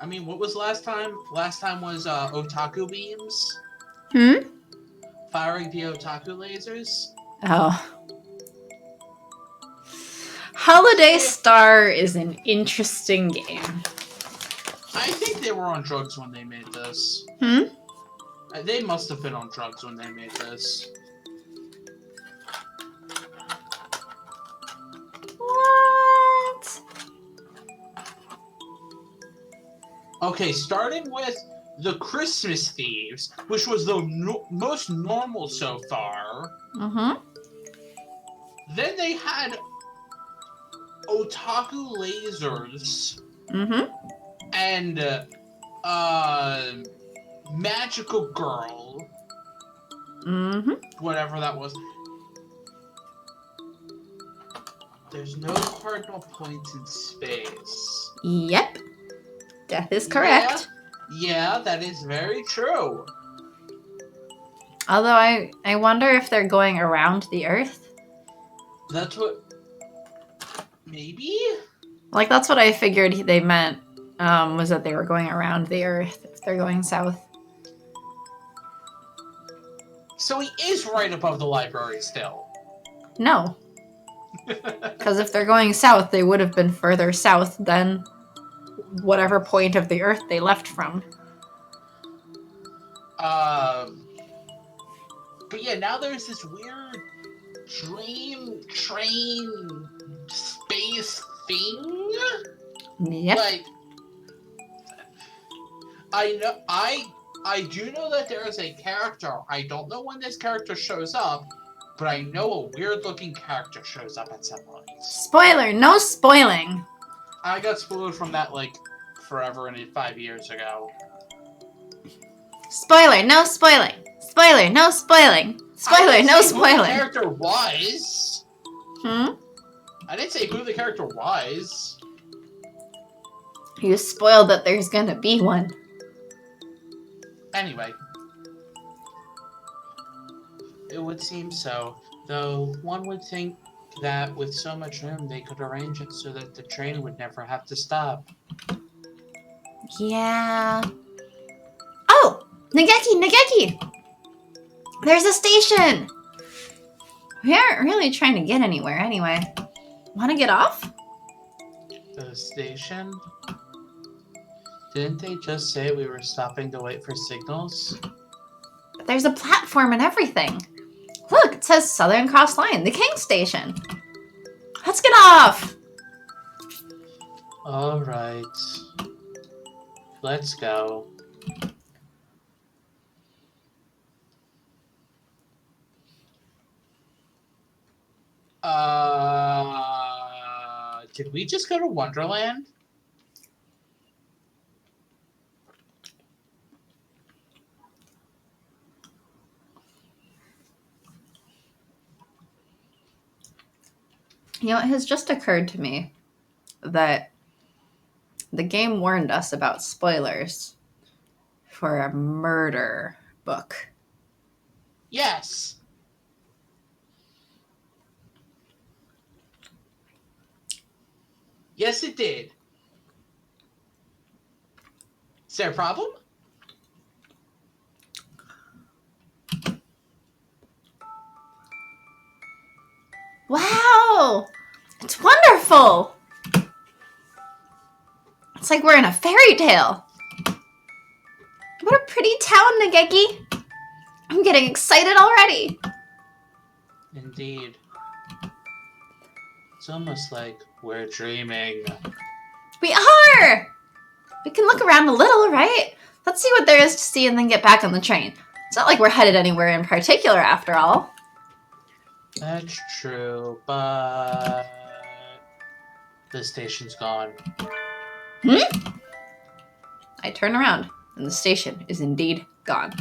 I mean, what was last time? Last time was otaku beams. Firing the otaku lasers. Oh. Holiday Star is an interesting game. I think they were on drugs when they made this. They must have been on drugs when they made this. What? Okay, starting with the Christmas Thieves, which was the most normal so far. Then they had otaku lasers. And magical girl. Whatever that was. There's no cardinal points in space. Yep. Death is correct. Yeah, that is very true. Although I wonder if they're going around the Earth. That's what... Maybe? Like, that's what I figured they meant, was that they were going around the Earth if they're going south. So he is right above the library still. No. Because if they're going south, they would have been further south than whatever point of the Earth they left from. But yeah, now there's this weird dream train space thing. Yep. Like, I do know that there is a character. I don't know when this character shows up, but I know a weird-looking character shows up at some point. Spoiler! No spoiling! I got spoiled from that, like, forever and 5 years ago. Spoiler! No spoiling! Spoiler! No spoiling! Spoiler! No spoiling! Who the character was. I didn't say who the character was. You spoiled that there's gonna be one. Anyway. It would seem so, though one would think that with so much room they could arrange it so that the train would never have to stop. Yeah. Oh! Nageki! There's a station! We aren't really trying to get anywhere anyway. Wanna get off? The station? Didn't they just say we were stopping to wait for signals? There's a platform and everything. Look, it says Southern Cross Line, the King Station. Let's get off! Alright. Let's go. Did we just go to Wonderland? You know, it has just occurred to me that the game warned us about spoilers for a murder book. Yes! Yes, it did. Is there a problem? Wow! It's wonderful! It's like we're in a fairy tale. What a pretty town, Nageki. I'm getting excited already. Indeed. It's almost like we're dreaming. We are! We can look around a little, right? Let's see what there is to see and then get back on the train. It's not like we're headed anywhere in particular, after all. That's true, but the station's gone. I turn around, and the station is indeed gone.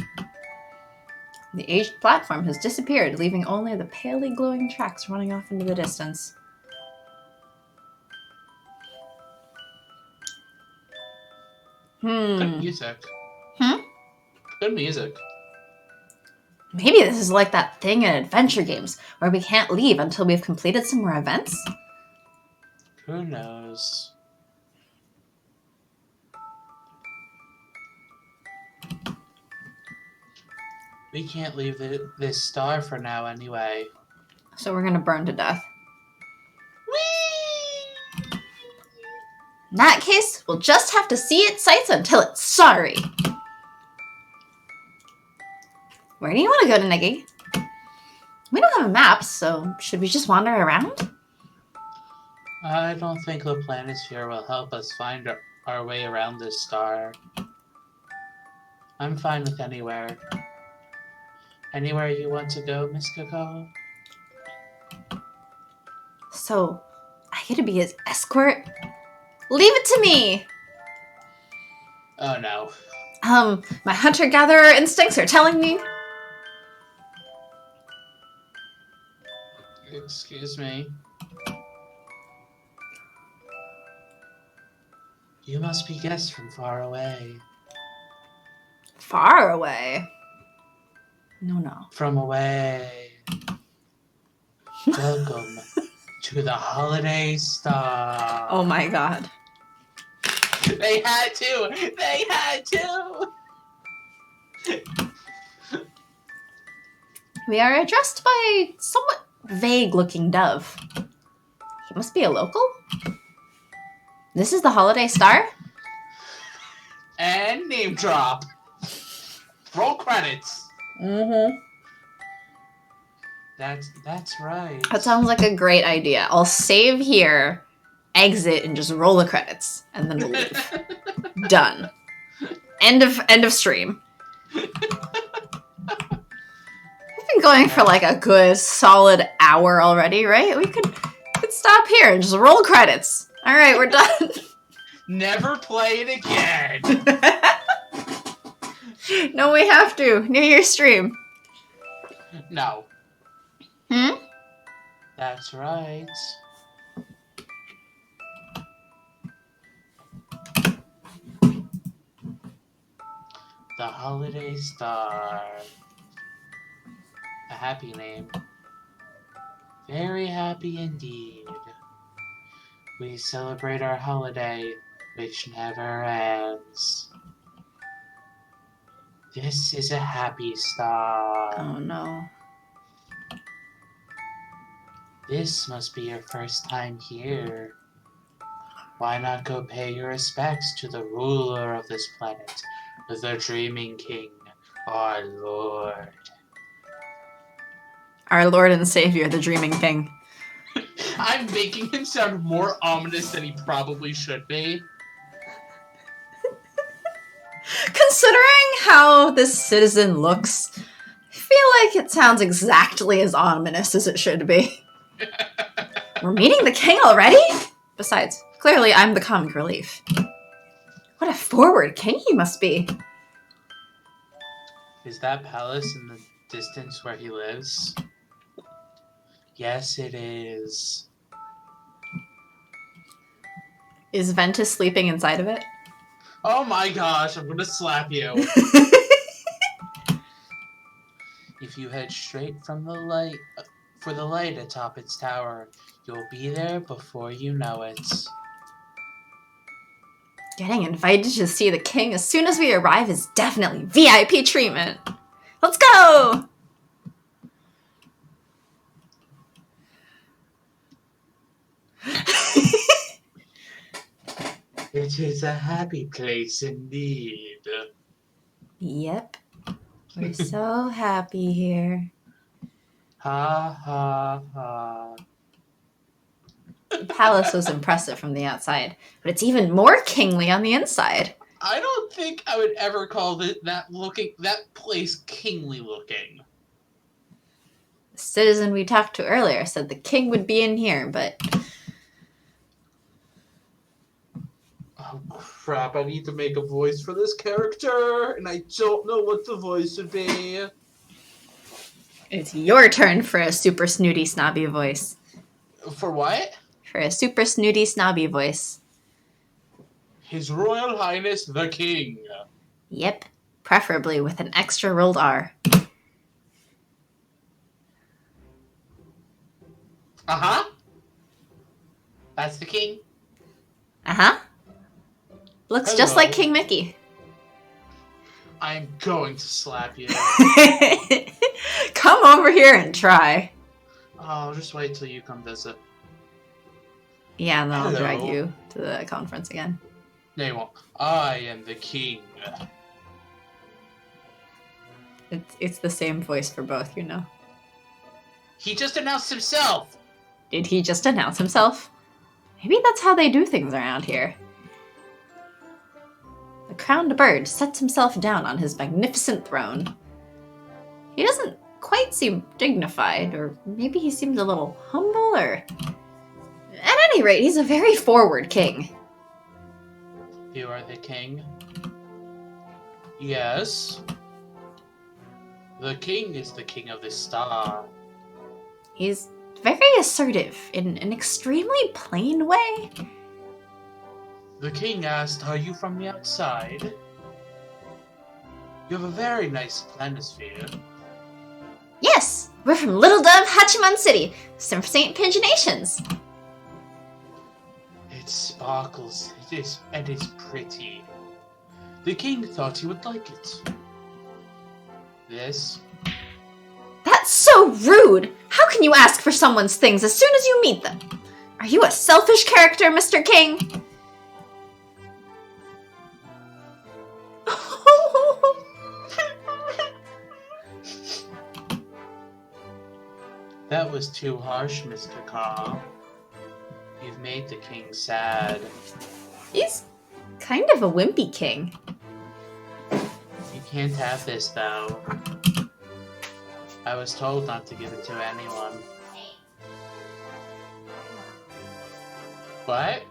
The aged platform has disappeared, leaving only the palely glowing tracks running off into the distance. Good music. Good music. Maybe this is like that thing in adventure games where we can't leave until we've completed some more events? Who knows? We can't leave this star for now anyway. So we're gonna burn to death. Whee! In that case, we'll just have to see its sights until it's sorry. Where do you want to go to, Niggy? We don't have a map, so should we just wander around? I don't think the planisphere will help us find our way around this star. I'm fine with anywhere. Anywhere you want to go, Miss Coco? So, I get to be his escort? Leave it to me! Oh no. My hunter-gatherer instincts are telling me. Excuse me. You must be guests from far away. Far away? No. From away. Welcome to the holiday star. Oh my god. They had to! They had to! We are addressed by a somewhat vague-looking dove. He must be a local? This is the holiday star? And name drop. Roll credits. Mm-hmm. That's right. That sounds like a great idea. I'll save here, exit, and just roll the credits, and then we'll leave. Done. End of stream. We've been going for like a good solid hour already, right? We could stop here and just roll credits. All right, we're done. Never play it again. No, we have to. New Year's stream. No. Hmm? That's right. The Holiday Star. A happy name. Very happy indeed. We celebrate our holiday, which never ends. This is a happy star. Oh no. This must be your first time here. why not go pay your respects to the ruler of this planet, the Dreaming King, our lord. Our Lord and Savior, the Dreaming King. I'm making him sound more ominous than he probably should be. Considering how this citizen looks, I feel like it sounds exactly as ominous as it should be. We're meeting the king already? Besides, clearly I'm the comic relief. What a forward king he must be. Is that palace in the distance where he lives? Yes, it is. Is Ventus sleeping inside of it? Oh my gosh, I'm gonna slap you. If you head straight from the light, for the light atop its tower, you'll be there before you know it. Getting invited to see the king as soon as we arrive is definitely VIP treatment. Let's go! It is a happy place indeed. Yep. We're so happy here. Ha ha ha. The palace was impressive from the outside, but it's even more kingly on the inside. I don't think I would ever call that place kingly looking. The citizen we talked to earlier said the king would be in here, but... Oh crap, I need to make a voice for this character, and I don't know what the voice would be. It's your turn for a super snooty snobby voice. For what? For a super snooty snobby voice. His Royal Highness the King. Yep, preferably with an extra rolled R. Uh-huh. That's the king? Uh-huh. Looks just like King Mickey. I'm going to slap you. Come over here and try. Oh, just wait till you come visit. Yeah, and then I'll Hello. drag you to the conference again. No, you won't. I am the king. It's the same voice for both, you know. He just announced himself! Did he just announce himself? Maybe that's how they do things around here. The crowned bird sets himself down on his magnificent throne. He doesn't quite seem dignified, or maybe he seems a little humble, or... At any rate, he's a very forward king. You are the king? Yes. The king is the king of the star. He's very assertive in an extremely plain way. The king asked, are you from the outside? You have a very nice planisphere. Yes, we're from Little Dove, Hachiman City, St. Pigeonations. It sparkles, and it's pretty. The king thought you would like it. This? That's so rude! How can you ask for someone's things as soon as you meet them? Are you a selfish character, Mr. King? That was too harsh, Mr. Carr. You've made the king sad. He's kind of a wimpy king. You can't have this, though. I was told not to give it to anyone. What?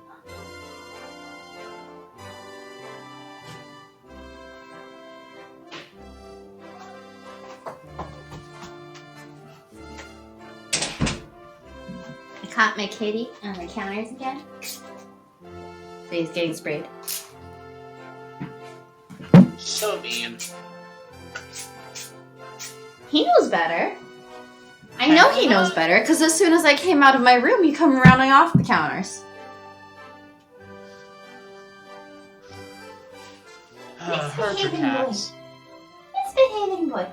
I caught my kitty on the counters again. So he's getting sprayed. So mean. He knows better. I know he knows better, because as soon as I came out of my room, he come rounding off the counters. Hurt your cats. Misbehaving boy.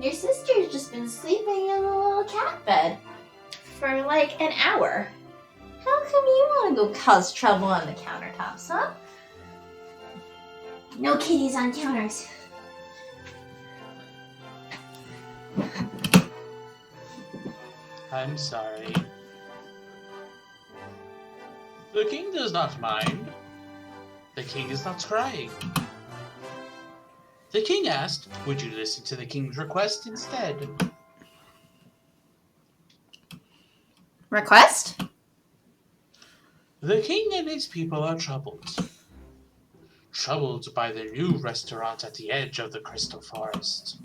Your sister's just been sleeping in a little cat bed for like an hour. How come you want to go cause trouble on the countertops, huh? No kitties on counters. I'm sorry. The king does not mind. The king is not crying. The king asked, would you listen to the king's request instead? Request? The king and his people are troubled. Troubled by the new restaurant at the edge of the Crystal Forest.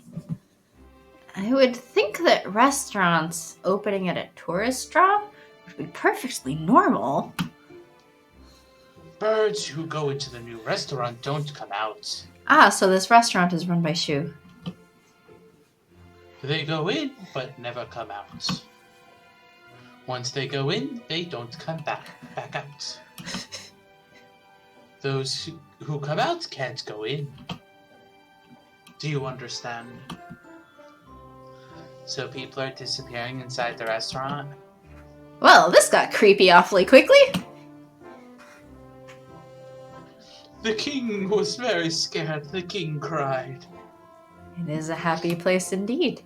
I would think that restaurants opening at a tourist draw would be perfectly normal. Birds who go into the new restaurant don't come out. Ah, so this restaurant is run by Shu. They go in, but never come out. Once they go in, they don't come back out. Those who come out can't go in. Do you understand? So people are disappearing inside the restaurant? Well, this got creepy awfully quickly. The king was very scared. The king cried. It is a happy place indeed.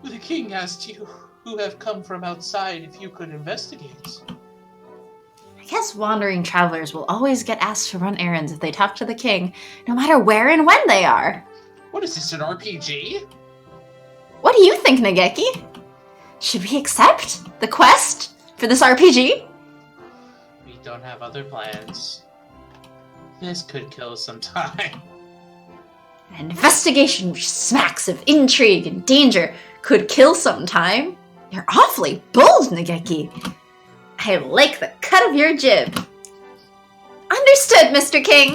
The king asked you, who have come from outside, if you could investigate. I guess wandering travelers will always get asked to run errands if they talk to the king, no matter where and when they are. What is this, an RPG? What do you think, Nageki? Should we accept the quest for this RPG? We don't have other plans. This could kill some time. An investigation which smacks of intrigue and danger could kill some time? You're awfully bold, Nageki. I like the cut of your jib. Understood, Mr. King.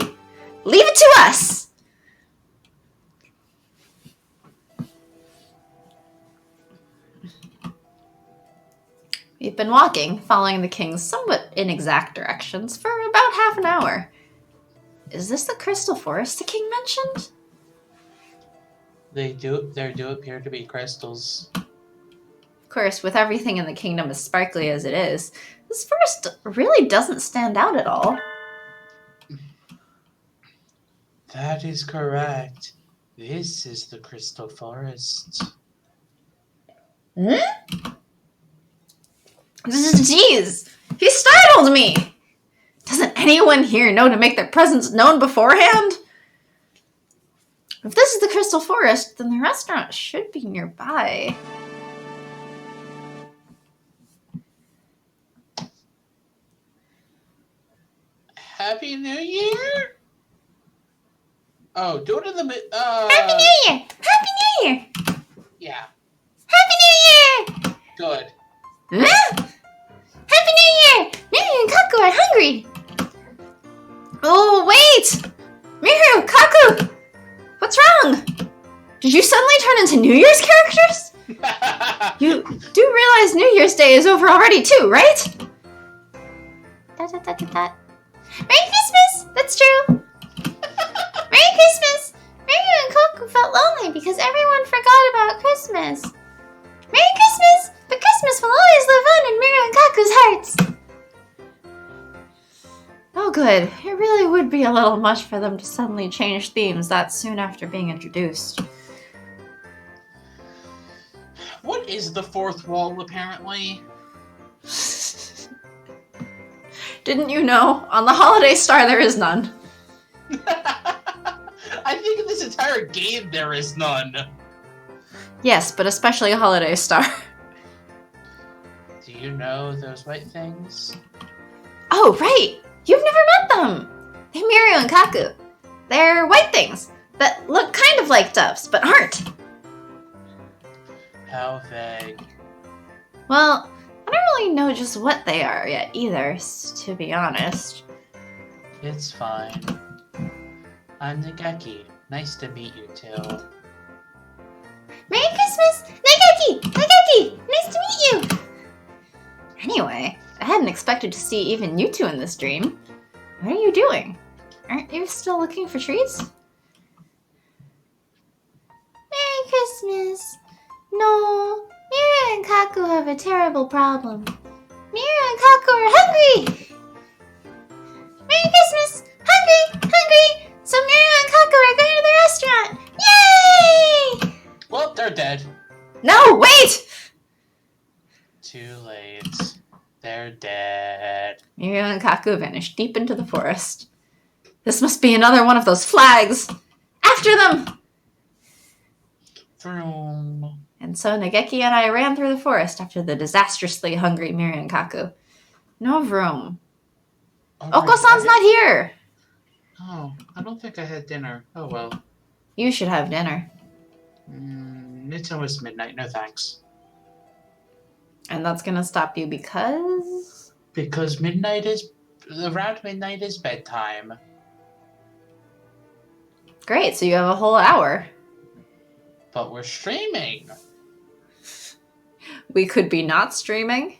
Leave it to us. We've been walking, following the king's somewhat inexact directions for about half an hour. Is this the Crystal Forest the king mentioned? There do appear to be crystals. Of course, with everything in the kingdom as sparkly as it is, this forest really doesn't stand out at all. That is correct. This is the Crystal Forest. Hmm? Jeez, he startled me! Doesn't anyone here know to make their presence known beforehand? If this is the Crystal Forest, then the restaurant should be nearby. Happy New Year? Oh, do it in the Happy New Year! Happy New Year! Yeah, Happy New Year! good. Huh? Happy New Year! Miru and Kaku are hungry! Oh, wait! Miru, Kaku! What's wrong? Did you suddenly turn into New Year's characters? You do realize New Year's Day is over already too, right? Merry Christmas! That's true! Merry Christmas! Miru and Kaku felt lonely because everyone forgot about Christmas. Merry Christmas! But Christmas will always live on in Miru and Kaku's hearts! Oh good, it really would be a little much for them to suddenly change themes that soon after being introduced. What is the fourth wall, apparently? Didn't you know? On the Holiday Star there is none. I think in this entire game there is none. Yes, but especially a Holiday Star. Do you know those white things? Oh, right! You've never met them! They're Miru and Kaku. They're white things that look kind of like doves, but aren't. How vague. Well, I don't really know just what they are yet either, to be honest. It's fine. I'm Nageki. Nice to meet you too. Merry Christmas! Nageki! Nageki! Nice to meet you! Anyway, I hadn't expected to see even you two in this dream. What are you doing? Aren't you still looking for treats? Merry Christmas! No, Miru and Kaku have a terrible problem. Miru and Kaku are hungry! Merry Christmas! Hungry! Hungry! So Miru and Kaku are going to the restaurant! Yay! Well, they're dead. No, wait! Too late. They're dead. Miru and Kaku vanished deep into the forest. This must be another one of those flags! After them! Vroom. And so Nageki and I ran through the forest after the disastrously hungry Miru and Kaku. No vroom. Oko-san's not here! Oh, I don't think I had dinner. Oh well. You should have dinner. It's almost midnight, no thanks. And that's gonna stop you because... Because around midnight is bedtime. Great, so you have a whole hour. But we're streaming. We could be not streaming.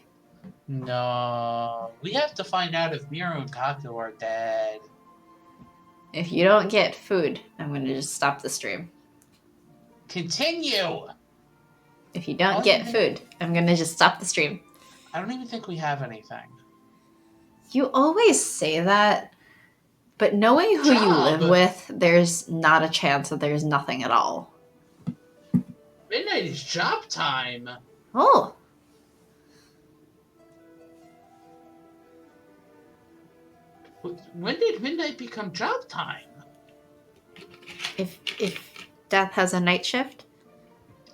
No. We have to find out if Miru and Kaku are dead. If you don't get food, I'm gonna just stop the stream. Continue! If you don't get food, I'm gonna just stop the stream. I don't even think we have anything. You always say that, but knowing who you live with, there's not a chance that there's nothing at all. Midnight is job time! Oh. When did midnight become job time? If Death has a night shift?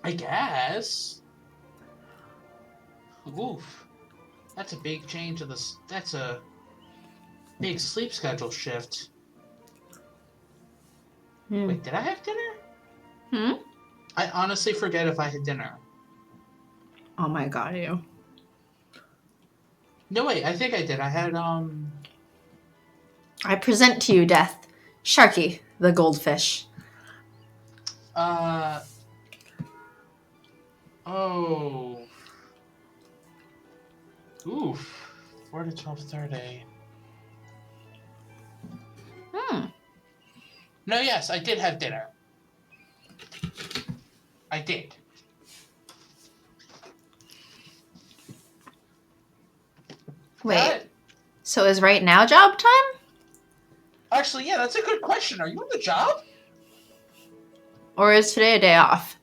I guess. Oof. That's a big change of the... That's a big sleep schedule shift. Wait, did I have dinner? I honestly forget if I had dinner. Oh my god, you. No, wait, I think I did. I had, I present to you, Death, Sharky, the goldfish. Oh. Oof. 4 to 12:30. No, yes, I did have dinner. I did. Wait, so is right now job time? Actually, yeah, that's a good question. Are you on the job? Or is today a day off?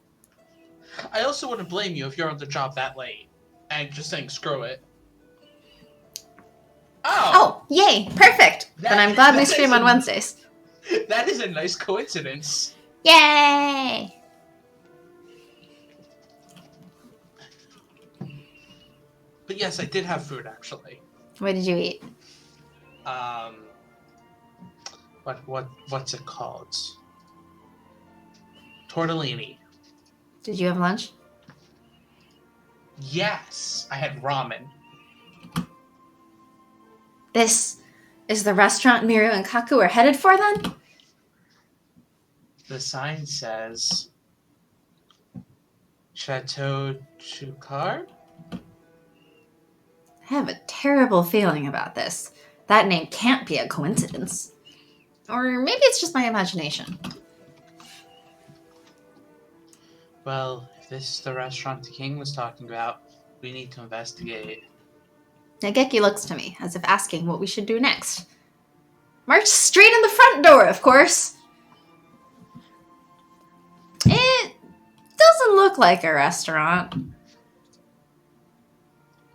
I also wouldn't blame you if you're on the job that late. And just saying, screw it. Oh, yay, perfect. Then I'm glad we stream on Wednesdays. That is a nice coincidence. Yay! But yes, I did have food, actually. What did you eat? What's it called? Tortellini. Did you have lunch? Yes, I had ramen. This is the restaurant Miru and Kaku are headed for, then? The sign says Chateau Chukar? I have a terrible feeling about this. That name can't be a coincidence. Or maybe it's just my imagination. Well, if this is the restaurant the king was talking about, we need to investigate. Nageki looks to me, as if asking what we should do next. March straight in the front door, of course! It doesn't look like a restaurant.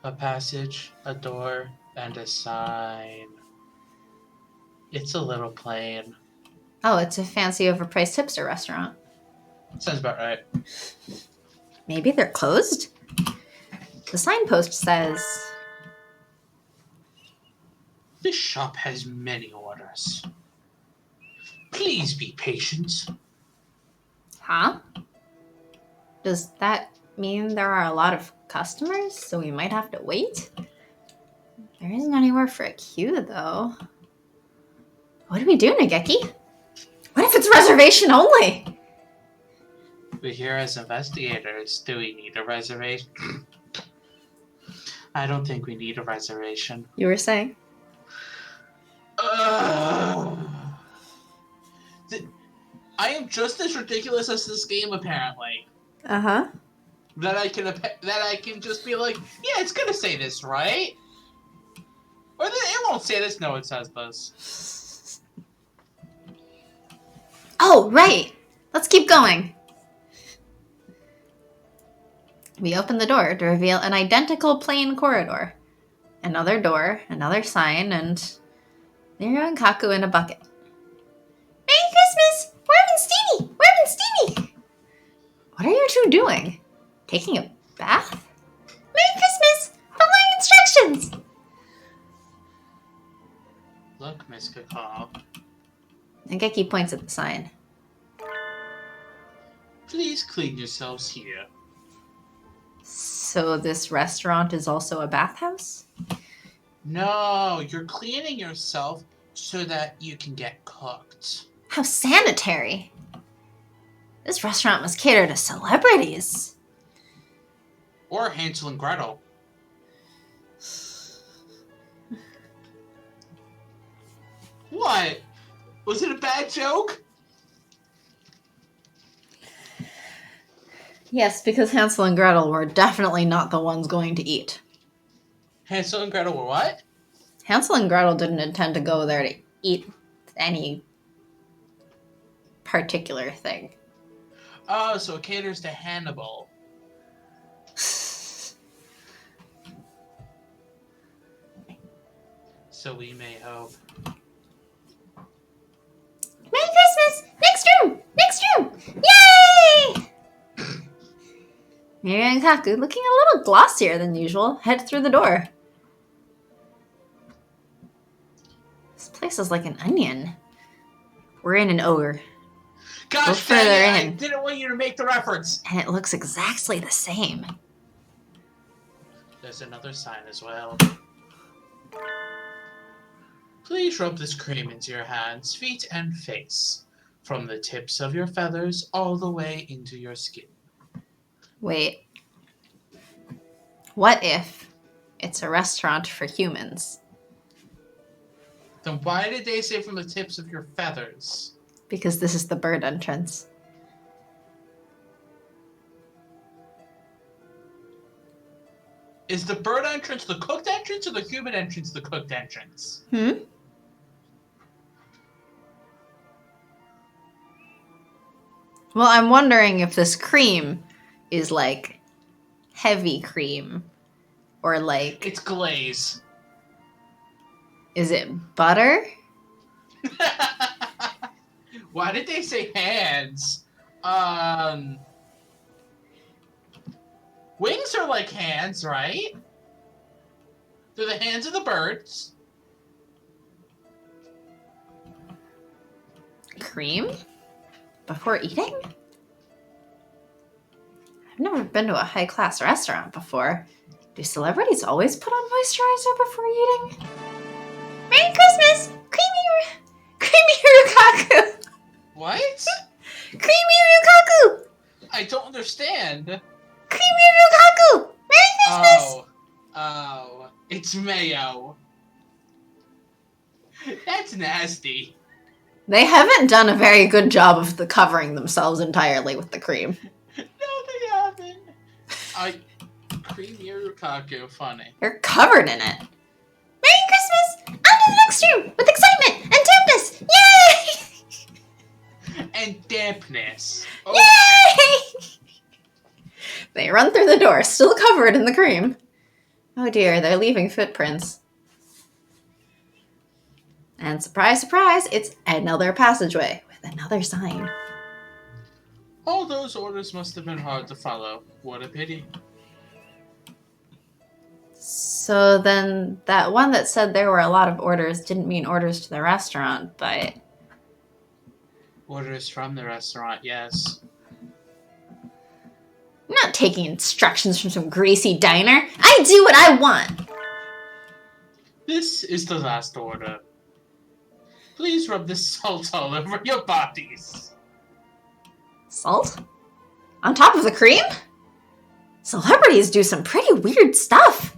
A passage, a door, and a sign. It's a little plain. Oh, it's a fancy overpriced hipster restaurant. Sounds about right. Maybe they're closed? The signpost says... This shop has many orders. Please be patient. Huh? Does that mean there are a lot of customers, so we might have to wait? There isn't anywhere for a queue, though. What do we do, Nageki? What if it's reservation only? We're here as investigators. Do we need a reservation? I don't think we need a reservation. You were saying? I am just as ridiculous as this game, apparently. Uh-huh. That I can just be like, yeah, it's gonna say this, right? Or it won't say this. No, it says this. Oh, right. Let's keep going. We open the door to reveal an identical plain corridor. Another door, another sign, and Meteor and Kaku in a bucket. Merry Christmas! Worm and Steamy! Worm and Steamy! What are you two doing? Taking a bath? Merry Christmas! Following instructions! Look, Miss Cacao. And Geki points at the sign. Please clean yourselves here. So this restaurant is also a bathhouse? No, you're cleaning yourself so that you can get cooked. How sanitary. This restaurant must cater to celebrities. Or Hansel and Gretel. What? Was it a bad joke? Yes, because Hansel and Gretel were definitely not the ones going to eat. Hansel and Gretel were what? Hansel and Gretel didn't intend to go there to eat any particular thing. Oh, so it caters to Hannibal. So we may hope. Merry Christmas! Next room! Next room! Yay! Miri and Kaku, looking a little glossier than usual, head through the door. This place is like an onion. We're in an ogre. Gosh, Go further dang it, I in. didn't want you to make the reference. And it looks exactly the same. There's another sign as well. Please rub this cream into your hands, feet, and face, from the tips of your feathers all the way into your skin. Wait. What if it's a restaurant for humans? Then why did they say from the tips of your feathers? Because this is the bird entrance. Is the bird entrance the cooked entrance or the human entrance the cooked entrance? Well, I'm wondering if this cream is like heavy cream or like... It's glaze. Is it butter? Why did they say hands? Wings are like hands, right? They're the hands of the birds. Cream? Before eating? I've never been to a high-class restaurant before. Do celebrities always put on moisturizer before eating? Merry Christmas! Creamy Rukaku! What? Creamy Rukaku! I don't understand. Creamy Rukaku! Merry Christmas! Oh, it's mayo. That's nasty. They haven't done a very good job of covering themselves entirely with the cream. No, they haven't. Creamy Rukaku, funny. They're covered in it. Merry Christmas! On to the next room with excitement and dampness! Yay! And dampness. Okay. Yay! They run through the door, still covered in the cream. Oh dear, they're leaving footprints. And surprise, surprise, it's another passageway with another sign. All those orders must have been hard to follow. What a pity. So then that one that said there were a lot of orders didn't mean orders to the restaurant, but... Orders from the restaurant, yes. I'm not taking instructions from some greasy diner. I do what I want. This is the last order. Please rub this salt all over your bodies. Salt? On top of the cream? Celebrities do some pretty weird stuff.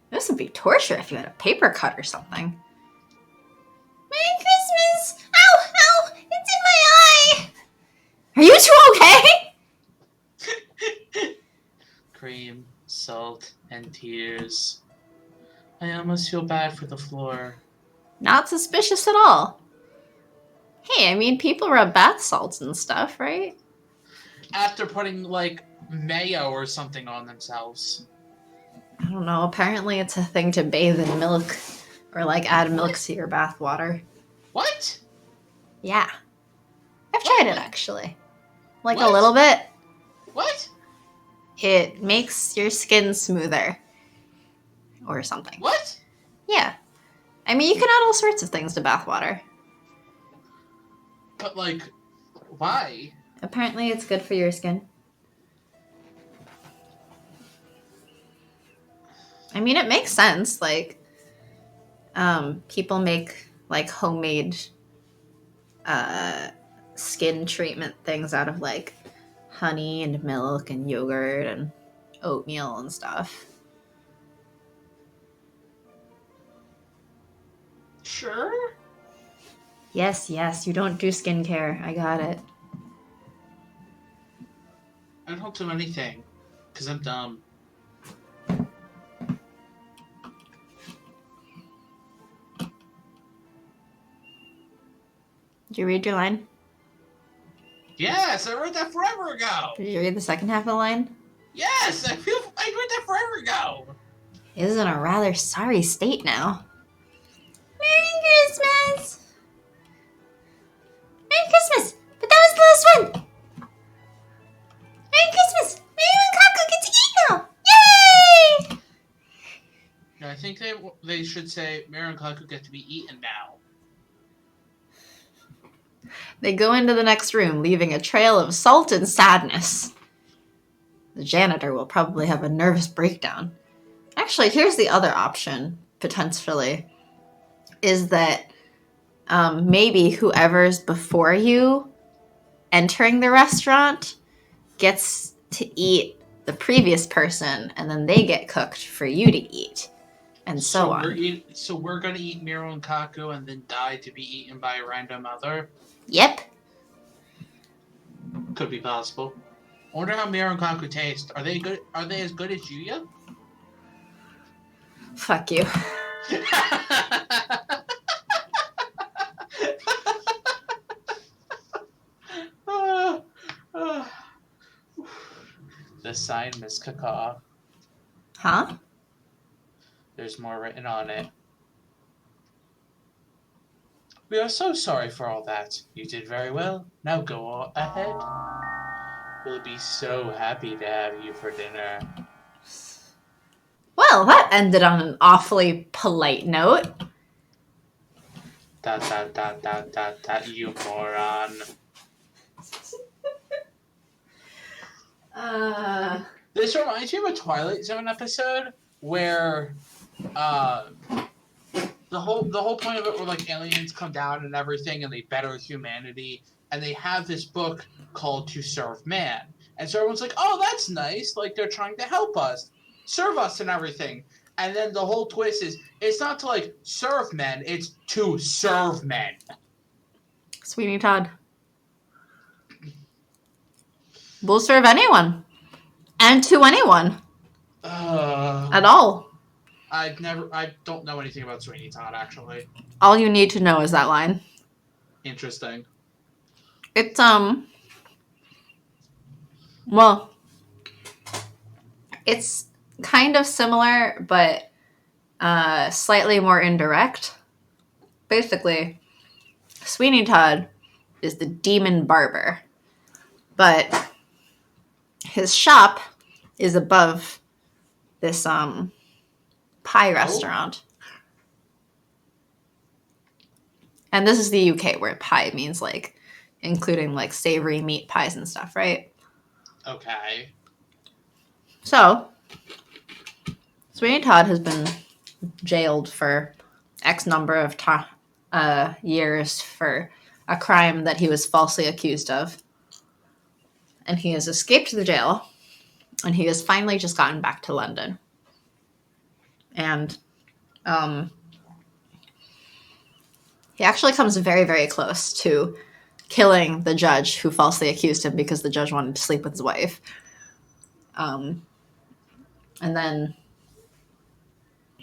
This would be torture if you had a paper cut or something. Merry Christmas! Ow! Ow! It's in my eye! Are you two okay? Cream, salt, and tears. I almost feel bad for the floor. Not suspicious at all. Hey, I mean, people rub bath salts and stuff, right? After putting, like, mayo or something on themselves. I don't know. Apparently, it's a thing to bathe in milk or, like, add milk to your bath water. What? Yeah. I've tried it, actually. Like, What? a little bit. What? It makes your skin smoother. Or something. What? Yeah. I mean, you can add all sorts of things to bath water. But, like, why? Apparently, it's good for your skin. I mean, it makes sense. Like, people make, like, homemade skin treatment things out of, like, honey and milk and yogurt and oatmeal and stuff. Sure? Yes, you don't do skincare. I got it. I don't do anything. Because I'm dumb. Did you read your line? Yes, I read that forever ago! Did you read the second half of the line? Yes, I read that forever ago! He is in a rather sorry state now. Merry Christmas! Merry Christmas! But that was the last one! Merry Christmas! Mario and Kaku get to eat now! Yay! I think they should say Mary and Kaku get to be eaten now. They go into the next room, leaving a trail of salt and sadness. The janitor will probably have a nervous breakdown. Actually, here's the other option, potentially, is that maybe whoever's before you entering the restaurant gets to eat the previous person, and then they get cooked for you to eat, and so on. So we're gonna eat Miro and Kaku and then die to be eaten by a random other? Yep. Could be possible. I wonder how Miro and Kaku taste. Are they good? Are they as good as Yuya? Fuck you. The sign, Miss Kaka. Huh? There's more written on it. We are so sorry for all that. You did very well. Now go ahead. We'll be so happy to have you for dinner. Well, that ended on an awfully polite note. You moron. This reminds me of a Twilight Zone episode where the whole point of it where like aliens come down and everything and they better humanity and they have this book called To Serve Man. And so everyone's like, oh, that's nice. Like they're trying to help us, serve us and everything. And then the whole twist is it's not to like serve men, it's to serve men. Sweeney Todd. We'll serve anyone. And to anyone. At all. I don't know anything about Sweeney Todd, actually. All you need to know is that line. Interesting. It's, well, it's kind of similar, but slightly more indirect. Basically, Sweeney Todd is the demon barber, but his shop is above this pie restaurant. And this is the UK where pie means like including like savory meat pies and stuff, right? Okay. So, Sweeney Todd has been jailed for X number of years for a crime that he was falsely accused of. And he has escaped the jail, and he has finally just gotten back to London. And he actually comes very, very close to killing the judge who falsely accused him because the judge wanted to sleep with his wife. And then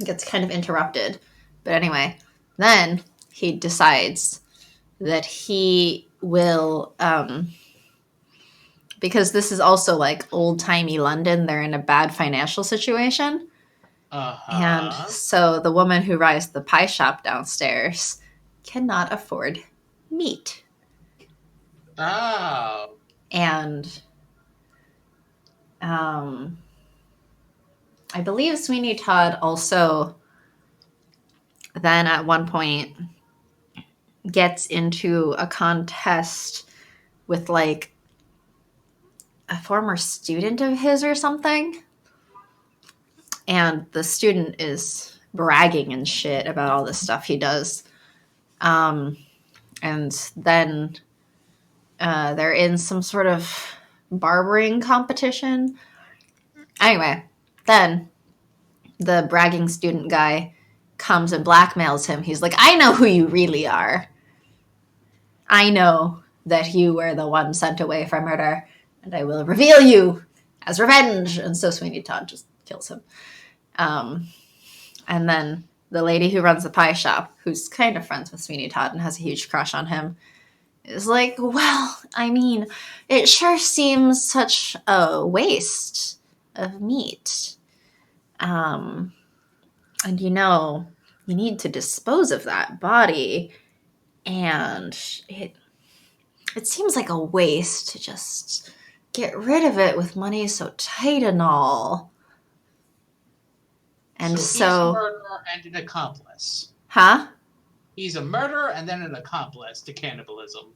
gets kind of interrupted. But anyway, then he decides that he will, because this is also like old-timey London, they're in a bad financial situation. And so the woman who runs the pie shop downstairs cannot afford meat. Oh. And I believe Sweeney Todd also then at one point gets into a contest with like a former student of his or something. And the student is bragging and shit about all this stuff he does. And then they're in some sort of barbering competition. Anyway, then the bragging student guy comes and blackmails him. He's like, I know who you really are. I know that you were the one sent away for murder, and I will reveal you as revenge. And so Sweeney Todd just kills him. And then the lady who runs the pie shop, who's kind of friends with Sweeney Todd and has a huge crush on him, is like, well, I mean, it sure seems such a waste of meat. And you know, you need to dispose of that body. And it seems like a waste to just get rid of it with money so tight and all. And so he's a murderer and an accomplice. Huh? He's a murderer and then an accomplice to cannibalism.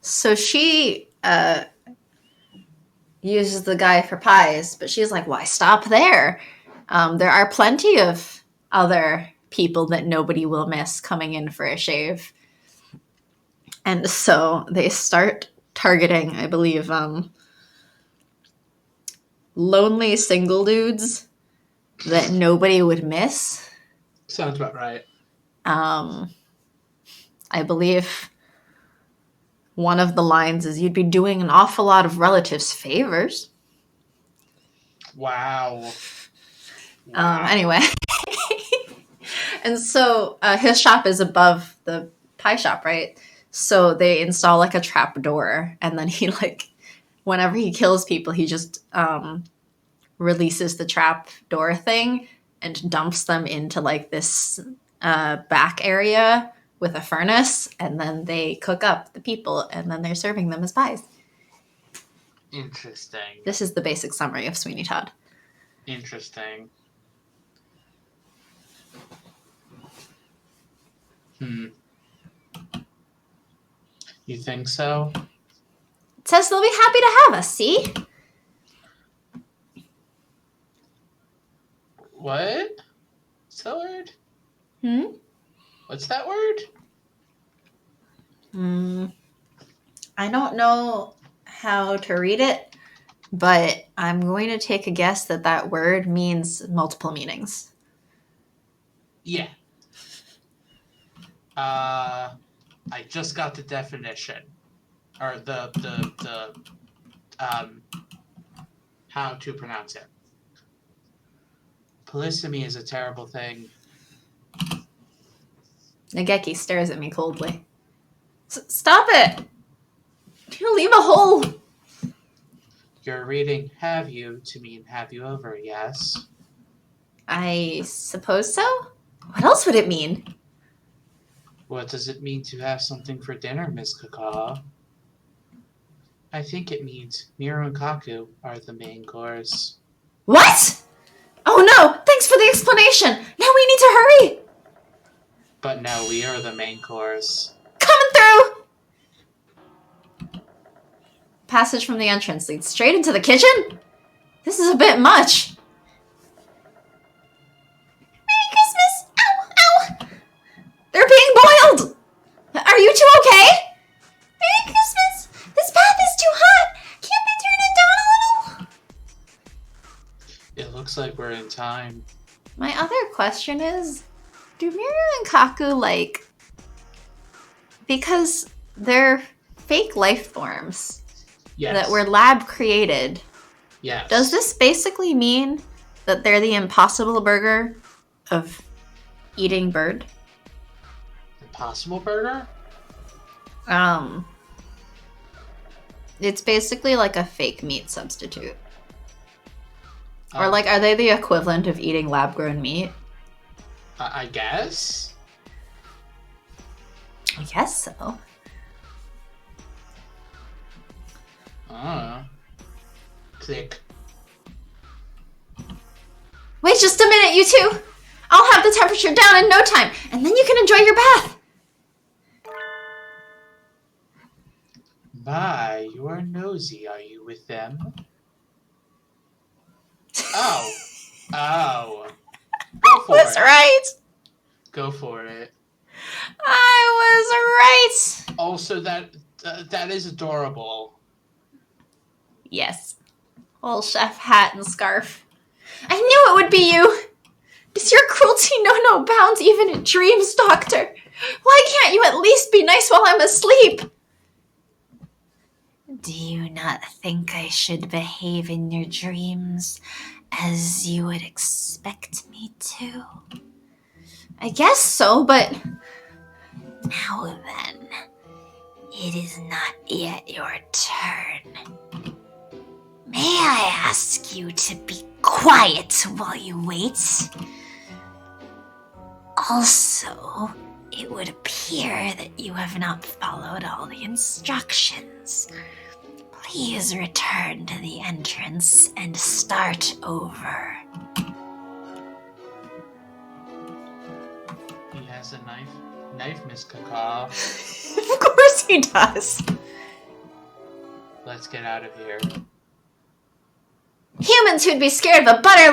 So she uses the guy for pies, but she's like, why stop there? There are plenty of other people that nobody will miss coming in for a shave. And so they start targeting, I believe, lonely single dudes that nobody would miss. Sounds about right. I believe one of the lines is, you'd be doing an awful lot of relatives favors. Wow. Anyway. And so his shop is above the pie shop, right? So they install like a trap door, and then he like, whenever he kills people, he just releases the trap door thing and dumps them into like this back area with a furnace, and then they cook up the people, and then they're serving them as pies. Interesting. This is the basic summary of Sweeney Todd. Interesting. You think so? It says they'll be happy to have us, see? What? What's that word? What's that word? I don't know how to read it, but I'm going to take a guess that that word means multiple meanings. Yeah. I just got the definition, or the how to pronounce it. Polysemy is a terrible thing. Nageki stares at me coldly. Stop it! You'll leave a hole! You're reading have you to mean have you over, yes? I suppose so? What else would it mean? What does it mean to have something for dinner, Miss Kaka? I think it means Miru and Kaku are the main course. What? Oh no! Thanks for the explanation! Now we need to hurry! But now we are the main course. Coming through! Passage from the entrance leads straight into the kitchen? This is a bit much. Merry Christmas! Ow! Ow! They're being boiled! Are you two okay? Merry Christmas! This bath is too hot! Can't they turn it down a little? It looks like we're in time. My other question is, do Miru and Kaku, like... Because they're fake life forms that were lab created. Yes. Does this basically mean that they're the Impossible Burger of eating bird. Impossible Burger? It's basically like a fake meat substitute. Or Um, like, are they the equivalent of eating lab-grown meat? I guess? I guess so. Click. Wait just a minute, you two! I'll have the temperature down in no time, and then you can enjoy your bath! My, you are nosy. Are you with them? Oh. Oh. Go for Was it. right! Go for it. I was right! Also, that is adorable. Yes. Whole chef hat and scarf. I knew it would be you! Does your cruelty know no bounds even in dreams, Doctor? Why can't you at least be nice while I'm asleep? Do you not think I should behave in your dreams as you would expect me to? I guess so, but... Now then, it is not yet your turn. May I ask you to be quiet while you wait? Also, it would appear that you have not followed all the instructions. Please return to the entrance and start over. He has a knife. Knife, Miss Cacao. Of course he does. Let's get out of here. Humans who'd be scared of a butter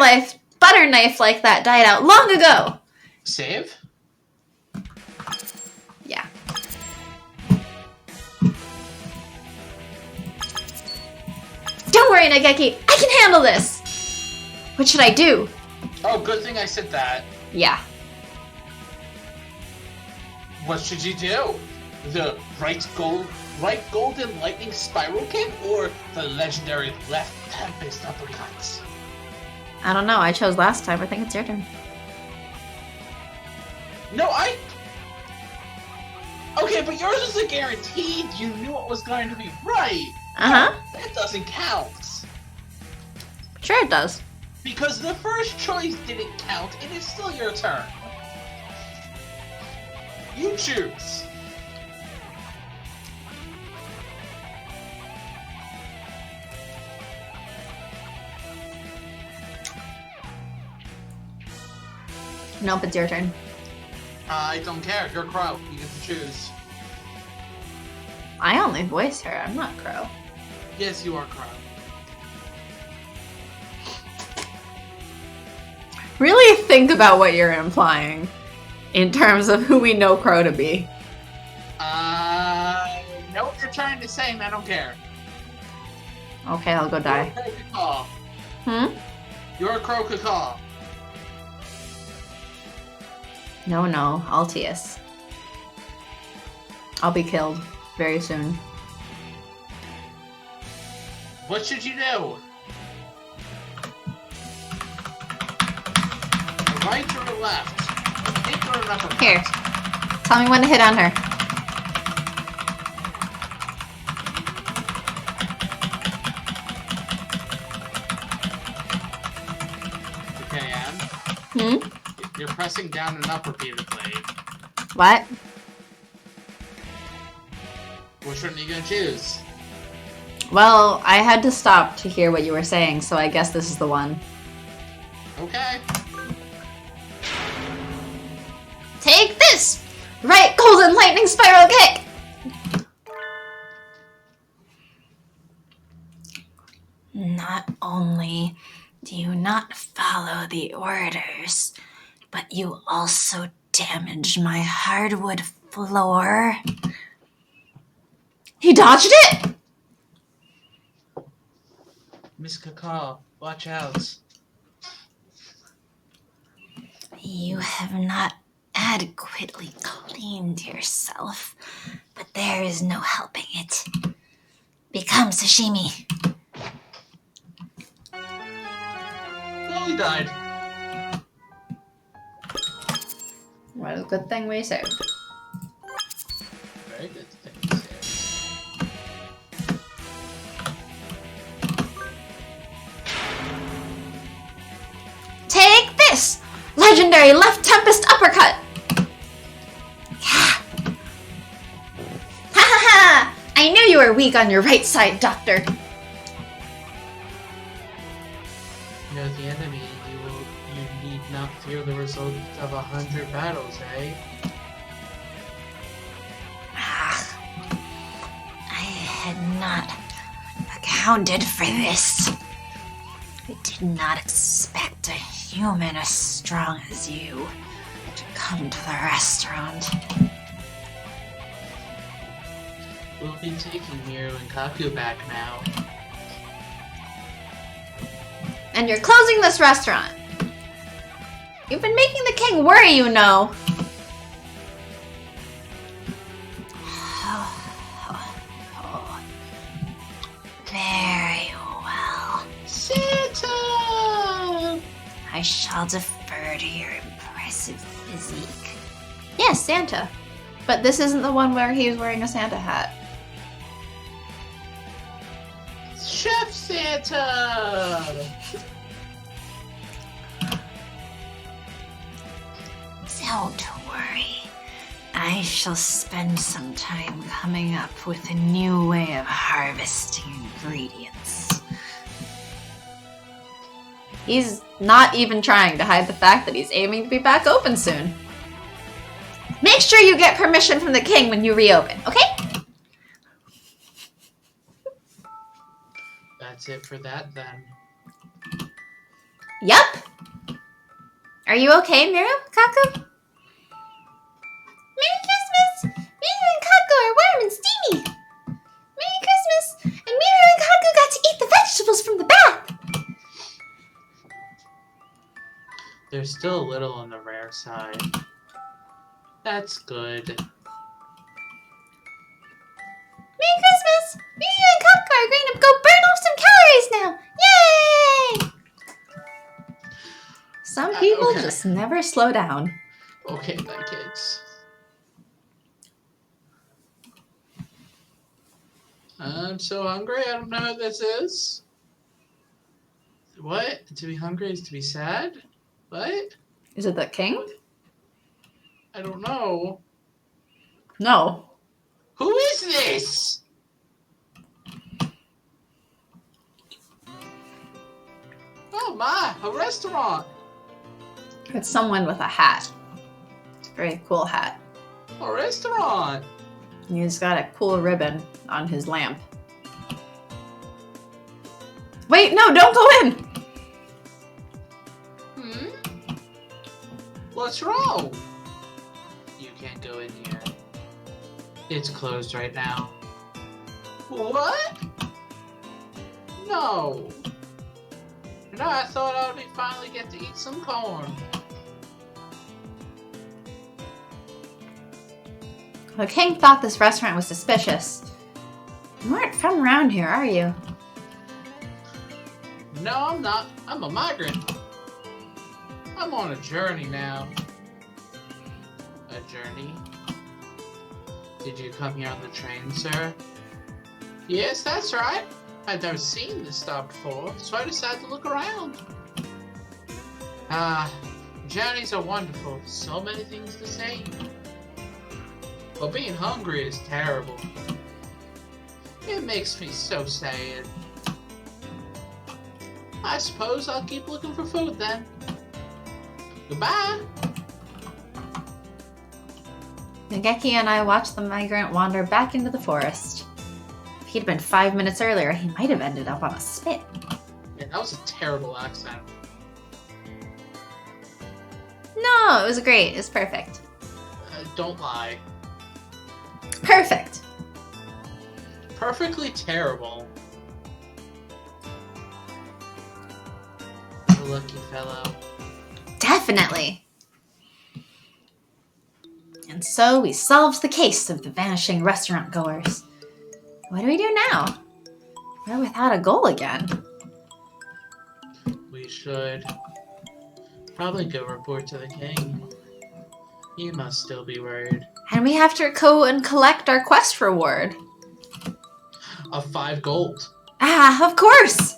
knife like that died out long ago. Save? Yeah. Don't worry, Nageki. I can handle this. What should I do? Oh, good thing I said that. Yeah. What should you do? The right golden lightning spiral kick or the legendary left tempest uppercut? I don't know. I chose last time. I think it's your turn. No, Okay, but yours was a guaranteed. You knew it was going to be right. Uh-huh. That doesn't count. Sure it does. Because the first choice didn't count, it is still your turn. You choose. Nope, it's your turn. I don't care. You're Crow. You get to choose. I only voice her. I'm not Crow. Yes, you are Crow. Really think about what you're implying in terms of who we know Crow to be. Know what you're trying to say, and I don't care. Okay, I'll go die. You're a crow caw. You're a crow caw. No, Altius. I'll be killed very soon. What should you do? A right or a left? A kick or an uppercut? Here. Tell me when to hit on her. Okay, Anne. You're pressing down and up repeatedly. What? Which one are you gonna choose? Well, I had to stop to hear what you were saying, so I guess this is the one. Okay. Take this! Right golden lightning spiral kick! Not only do you not follow the orders, but you also damage my hardwood floor. He dodged it! Miss Cacao, watch out. You have not adequately cleaned yourself, but there is no helping it. Become sashimi. Oh, he died. good thing we saved. Very good thing. Take this! Legendary left tempest uppercut! Ha ha ha! I knew you were weak on your right side, Doctor. You know the enemy, you need not fear the result of 100 battles, eh? I had not accounted for this. I did not expect a human as strong as you to come to the restaurant. We'll be taking Miru and Kaku back now. And you're closing this restaurant. You've been making the king worry, you know. Very well. Santa! I shall defer to your impressive physique. Yes, Santa. But this isn't the one where he's wearing a Santa hat. Chef Santa! Don't worry. I shall spend some time coming up with a new way of harvesting ingredients. He's not even trying to hide the fact that he's aiming to be back open soon. Make sure you get permission from the king when you reopen, okay? That's it for that then. Yup. Are you okay, Miru? Kaku? Merry Christmas! Miru and Kaku are warm and steamy! Merry Christmas! And Miru and Kaku got to eat the vegetables from the bath! They're still a little on the rare side. That's good. Merry Christmas! Miru and Kaku are going to go burn off some calories now! Yay! Some people okay. just never slow down. Okay, then, kids. I'm so hungry, I don't know what this is. What? To be hungry is to be sad? What? Is it the king? I don't know. No. Who is this? Oh my, a restaurant. It's someone with a hat. It's a very cool hat. A restaurant. He's got a cool ribbon on his lamp. Wait, no, don't go in! What's wrong? You can't go in here. It's closed right now. What? No. You know, I thought I would finally get to eat some corn. The king thought this restaurant was suspicious. You aren't from around here, are you? No, I'm not. I'm a migrant. I'm on a journey now. A journey? Did you come here on the train, sir? Yes, that's right. I'd never seen this stop before, so I decided to look around. Journeys are wonderful. So many things to see. But being hungry is terrible. It makes me so sad. I suppose I'll keep looking for food then. Goodbye! Nageki and I watched the migrant wander back into the forest. If he'd been 5 minutes earlier, he might have ended up on a spit. Yeah, that was a terrible accent. No, it was great. It was perfect. Don't lie. Perfect. Perfectly terrible. A lucky fellow. Definitely. And so we solved the case of the vanishing restaurant goers. What do we do now? We're without a goal again. We should probably go report to the king. You must still be worried. And we have to go and collect our quest reward. Of 5 gold. Ah, of course!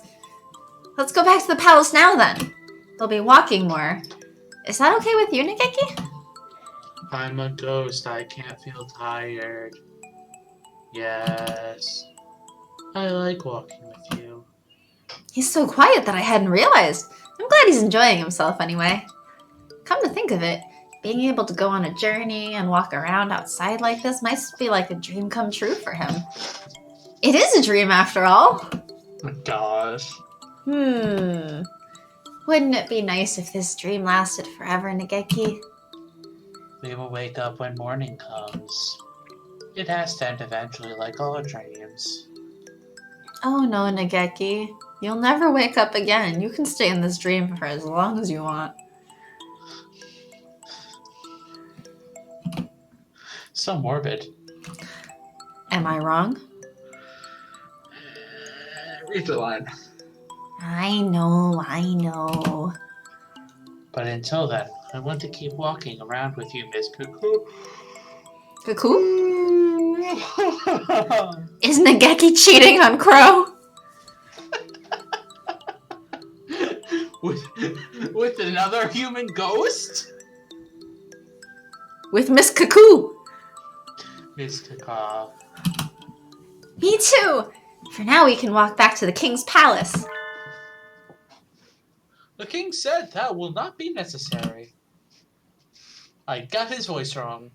Let's go back to the palace now then. They'll be walking more. Is that okay with you, Nageki? I'm a ghost. I can't feel tired. Yes. I like walking with you. He's so quiet that I hadn't realized. I'm glad he's enjoying himself anyway. Come to think of it, being able to go on a journey and walk around outside like this might be like a dream come true for him. It is a dream after all. Oh my gosh. Wouldn't it be nice if this dream lasted forever, Nageki? We will wake up when morning comes. It has to end eventually, like all dreams. Oh no, Nageki. You'll never wake up again. You can stay in this dream for as long as you want. So morbid. Am I wrong? Read the line. I know. But until then, I want to keep walking around with you, Miss Coo-coo. Coo-coo? Is Nageki cheating on Crow? with another human ghost? With Miss Coo-coo? Miss Coo-coo. Me too! For now we can walk back to the king's palace. The king said that will not be necessary. I got his voice wrong.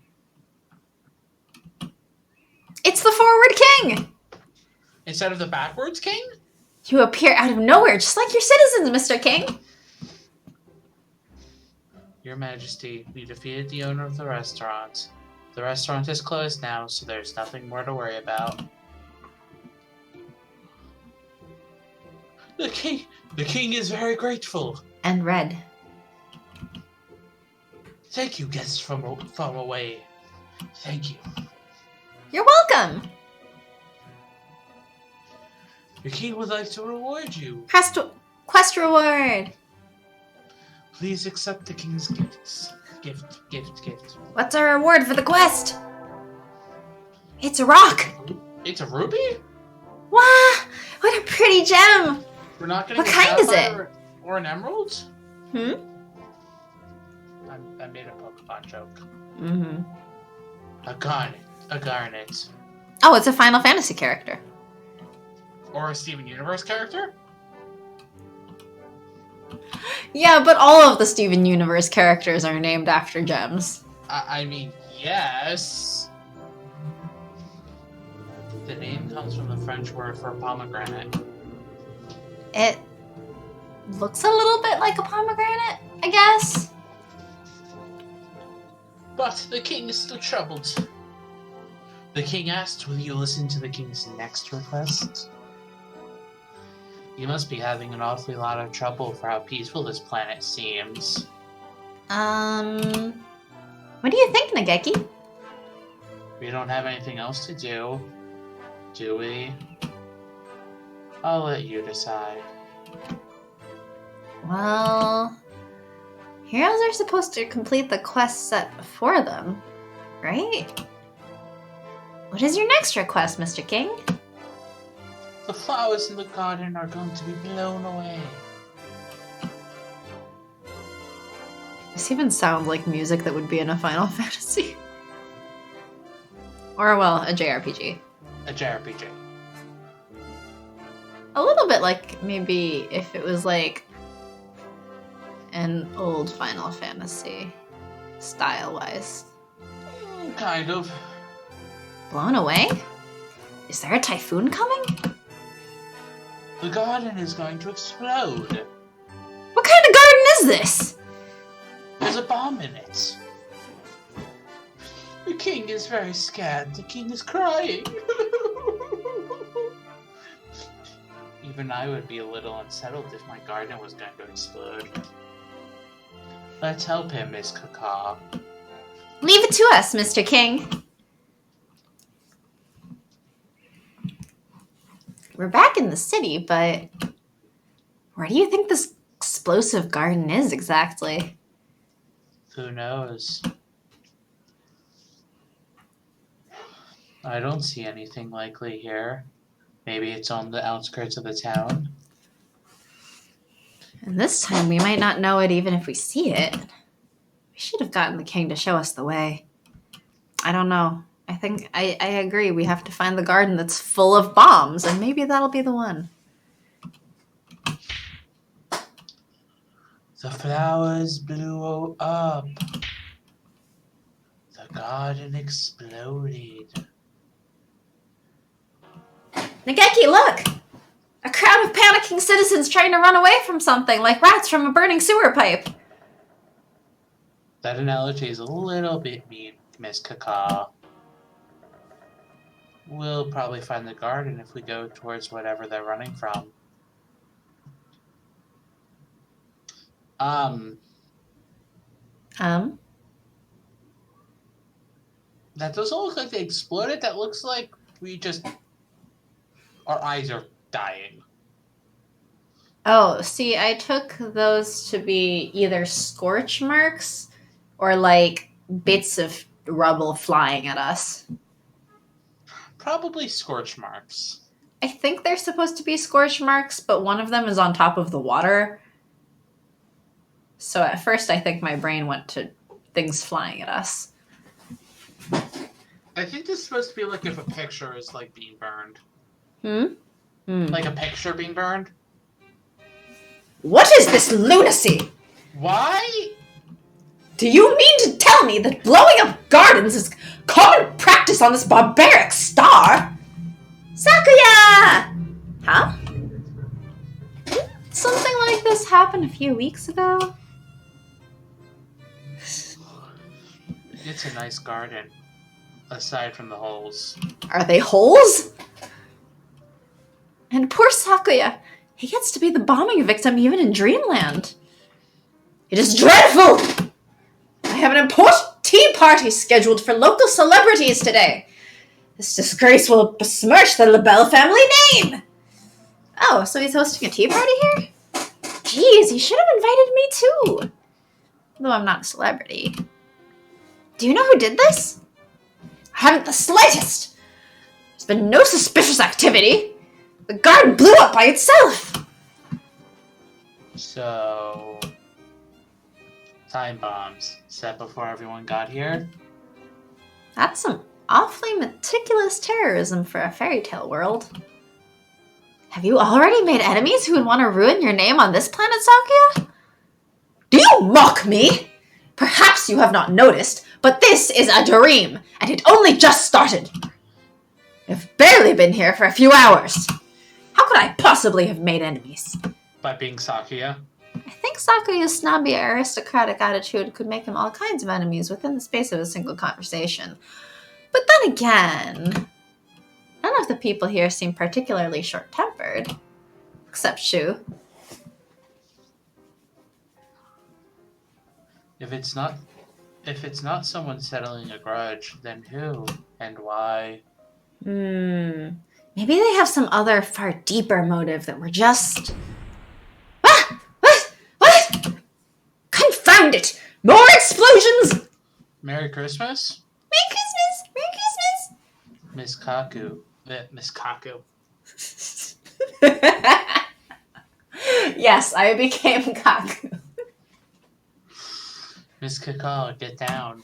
It's the forward king! Instead of the backwards king? You appear out of nowhere, just like your citizens, Mr. King. Your Majesty, we defeated the owner of the restaurant. The restaurant is closed now, so there's nothing more to worry about. The king is very grateful. And red. Thank you, guests from away. Thank you. You're welcome. The king would like to reward you. Quest reward. Please accept the king's gifts. Gift. What's our reward for the quest? It's a rock. It's a ruby? Wow, what a pretty gem. We're not getting What kind is it? Or an emerald? I made a Pokemon joke. Mm-hmm. A garnet. Oh, it's a Final Fantasy character. Or a Steven Universe character? Yeah, but all of the Steven Universe characters are named after gems. I mean, yes. The name comes from the French word for pomegranate. It looks a little bit like a pomegranate, I guess. But the king is still troubled. The king asked, will you listen to the king's next request? You must be having an awfully lot of trouble for how peaceful this planet seems. What do you think, Nageki? We don't have anything else to do we? I'll let you decide. Well, heroes are supposed to complete the quest set before them, right? What is your next request, Mr. King? The flowers in the garden are going to be blown away. This even sounds like music that would be in a Final Fantasy. Or, well, a JRPG. A JRPG. A little bit like maybe if it was like an old Final Fantasy, style-wise. Kind of. Blown away? Is there a typhoon coming? The garden is going to explode. What kind of garden is this? There's a bomb in it. The king is very scared. The king is crying. Even I would be a little unsettled if my garden was going to explode. Let's help him, Miss Coo-coo. Leave it to us, Mr. King. We're back in the city, but where do you think this explosive garden is exactly? Who knows? I don't see anything likely here. Maybe it's on the outskirts of the town. And this time we might not know it even if we see it. We should have gotten the king to show us the way. I don't know. I think I agree. We have to find the garden that's full of bombs, and maybe that'll be the one. The flowers blew up. The garden exploded. Nageki, look! A crowd of panicking citizens trying to run away from something, like rats from a burning sewer pipe. That analogy is a little bit mean, Miss Kaka. We'll probably find the garden if we go towards whatever they're running from. That doesn't look like they exploded. That looks like we just... Our eyes are dying. Oh, see, I took those to be either scorch marks or like bits of rubble flying at us. Probably scorch marks. I think they're supposed to be scorch marks, but one of them is on top of the water. So at first I think my brain went to things flying at us. I think this is supposed to be like if a picture is like being burned. Like a picture being burned? What is this lunacy? Why? Do you mean to tell me that blowing up gardens is common practice on this barbaric star? Sakuya! Huh? Didn't something like this happen a few weeks ago? It's a nice garden. Aside from the holes. Are they holes? And poor Sakuya, he gets to be the bombing victim even in Dreamland. It is dreadful! I have an important tea party scheduled for local celebrities today. This disgrace will besmirch the LaBelle family name. Oh, so he's hosting a tea party here? Jeez, he should have invited me too. Though I'm not a celebrity. Do you know who did this? I haven't the slightest. There's been no suspicious activity. The garden blew up by itself. So... time bombs set before everyone got here? That's some awfully meticulous terrorism for a fairy tale world. Have you already made enemies who would want to ruin your name on this planet, Sakuya? Do you mock me? Perhaps you have not noticed, but this is a dream, and it only just started. I've barely been here for a few hours. How could I possibly have made enemies? By being Sakuya? I think Sakuya's snobby aristocratic attitude could make him all kinds of enemies within the space of a single conversation. But then again, none of the people here seem particularly short-tempered. Except Shu. If it's not someone settling a grudge, then who and why? Maybe they have some other far deeper motive that we're just... What? Confound it! More explosions! Merry Christmas? Merry Christmas! Miss Kaku. Miss Kaku. Yes, I became Kaku. Miss Kakao, get down.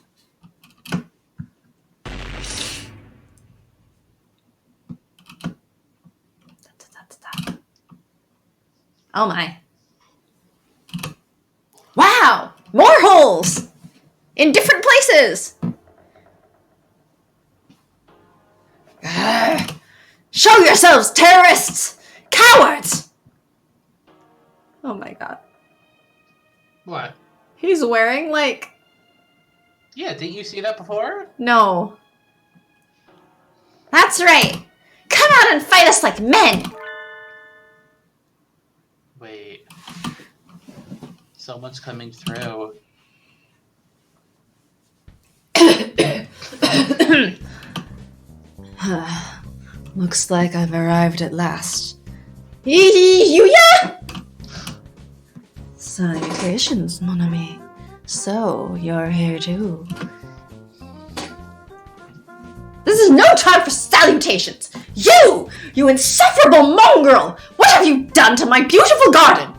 Oh my. Wow! More holes! In different places! Show yourselves, terrorists! Cowards! Oh my god. What? He's wearing, like... Yeah, didn't you see that before? No. That's right! Come out and fight us like men! Wait. Someone's coming through. Looks like I've arrived at last. Yuya! Salutations, mon ami. So, you're here too. This is no time for salutations! You insufferable mongrel! What have you done to my beautiful garden?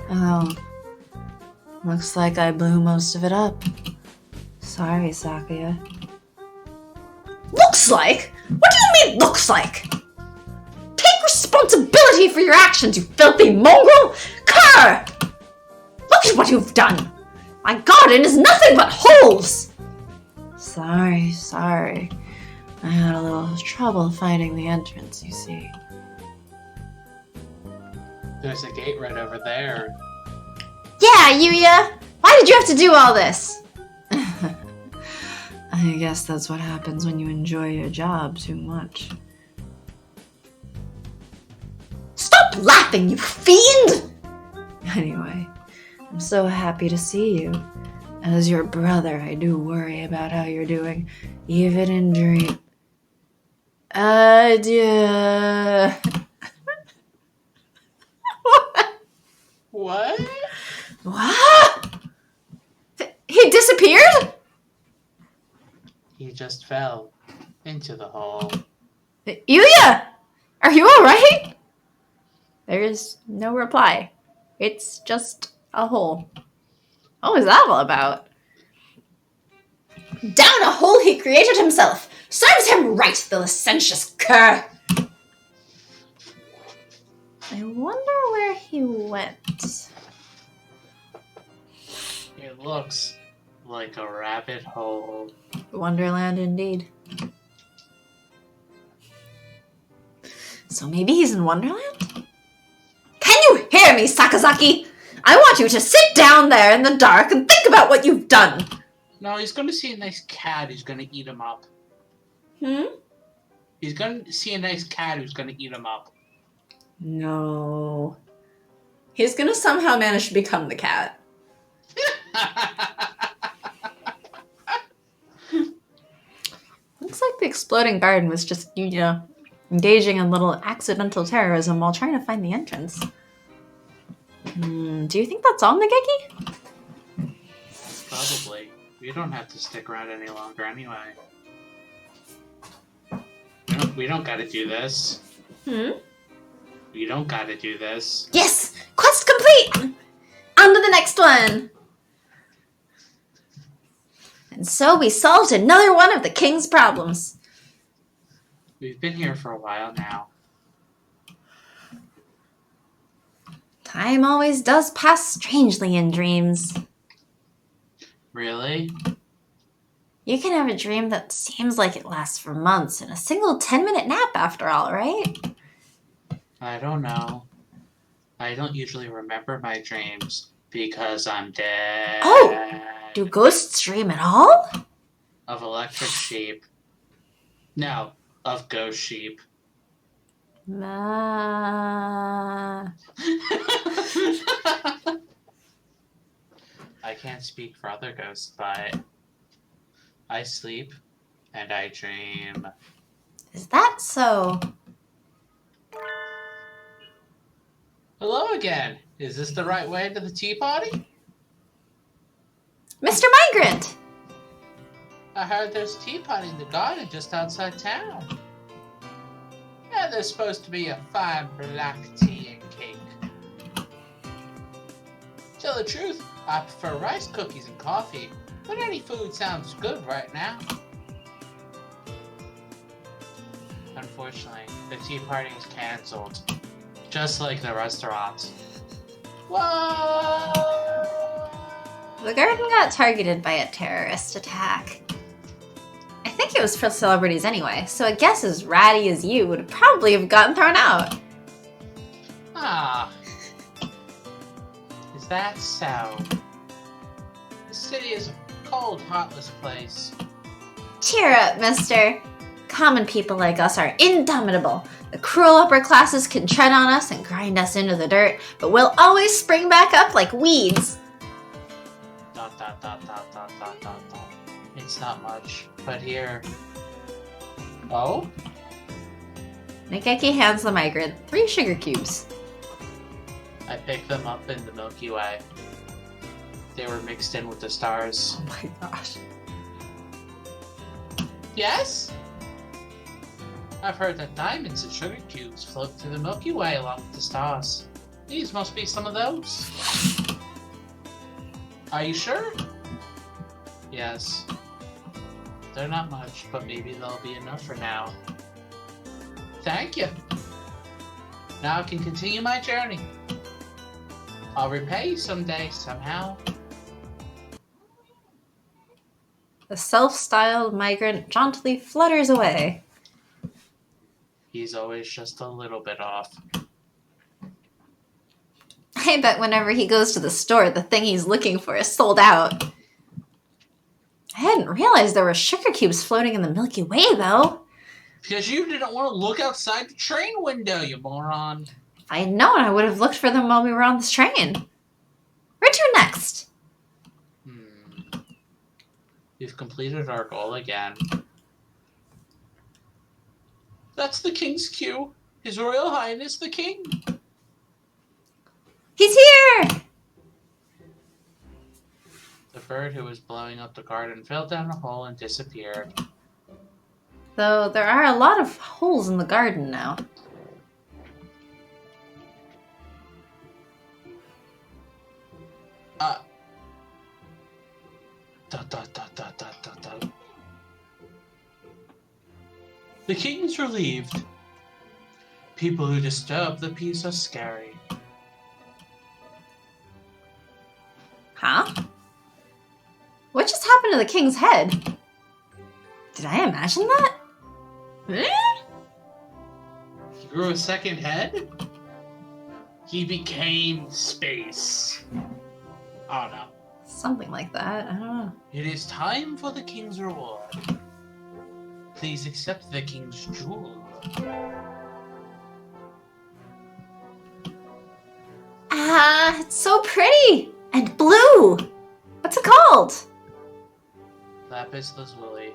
Oh, looks like I blew most of it up. Sorry, Sakuya. Looks like? What do you mean, looks like? Take responsibility for your actions, you filthy mongrel! Cur! Look at what you've done! My garden is nothing but holes! Sorry. I had a little trouble finding the entrance, you see. There's a gate right over there. Yeah, Yuya! Why did you have to do all this? I guess that's what happens when you enjoy your job too much. Stop laughing, you fiend! Anyway, I'm so happy to see you. As your brother, I do worry about how you're doing, even in dream. Adieu. What? What? He disappeared? He just fell into the hole. Yuya! Are you alright? There is no reply. It's just a hole. What was that all about? Down a hole he created himself! Serves him right, the licentious cur! I wonder where he went. It looks like a rabbit hole. Wonderland indeed. So maybe he's in Wonderland? Can you hear me, Sakazaki? I want you to sit down there in the dark and think about what you've done. No, he's gonna see a nice cat who's gonna eat him up. He's gonna see a nice cat who's gonna eat him up. No. He's gonna somehow manage to become the cat. Looks like the exploding garden was just, engaging in little accidental terrorism while trying to find the entrance. Do you think that's all, Nageki? Probably. We don't have to stick around any longer anyway. We don't gotta do this. We don't gotta do this. Yes! Quest complete! On to the next one! And so we solved another one of the king's problems. We've been here for a while now. Time always does pass strangely in dreams. Really? You can have a dream that seems like it lasts for months and a single 10-minute nap after all, right? I don't know. I don't usually remember my dreams because I'm dead. Oh! Do ghosts dream at all? Of electric sheep. No, of ghost sheep. Ma. I can't speak for other ghosts, but I sleep and I dream. Is that so? Hello again. Is this the right way to the tea party? Mr. Migrant! I heard there's a tea party in the garden just outside town. Yeah, there's supposed to be a fine black tea and cake. Tell the truth, I prefer rice cookies and coffee, but any food sounds good right now. Unfortunately, the tea party is cancelled, just like the restaurant. Whoa! The garden got targeted by a terrorist attack. I think it was for celebrities anyway, so a guess as ratty as you would probably have gotten thrown out. Ah. Is that so? The city is a cold, heartless place. Cheer up, mister. Common people like us are indomitable. The cruel upper classes can tread on us and grind us into the dirt, but we'll always spring back up like weeds. ... It's not much, but here... Oh? Nageki hands the migrant 3 sugar cubes. I picked them up in the Milky Way. They were mixed in with the stars. Oh my gosh. Yes? I've heard that diamonds and sugar cubes float through the Milky Way along with the stars. These must be some of those. Are you sure? Yes. They're not much, but maybe they'll be enough for now. Thank you. Now I can continue my journey. I'll repay you someday, somehow. The self-styled migrant jauntily flutters away. He's always just a little bit off. I bet whenever he goes to the store, the thing he's looking for is sold out. I hadn't realized there were sugar cubes floating in the Milky Way, though. Because you didn't want to look outside the train window, you moron. If I had known, I would have looked for them while we were on this train. Where to next? We've completed our goal again. That's the King's queue. His Royal Highness the King. He's here! The bird who was blowing up the garden fell down a hole and disappeared. Though there are a lot of holes in the garden now. The king is relieved. People who disturb the peace are scary. Huh? What just happened to the king's head? Did I imagine that? He grew a second head? He became space. Oh no. Something like that. I don't know. It is time for the king's reward. Please accept the king's jewel. Ah, it's so pretty! And blue! What's it called? Lapis lazuli.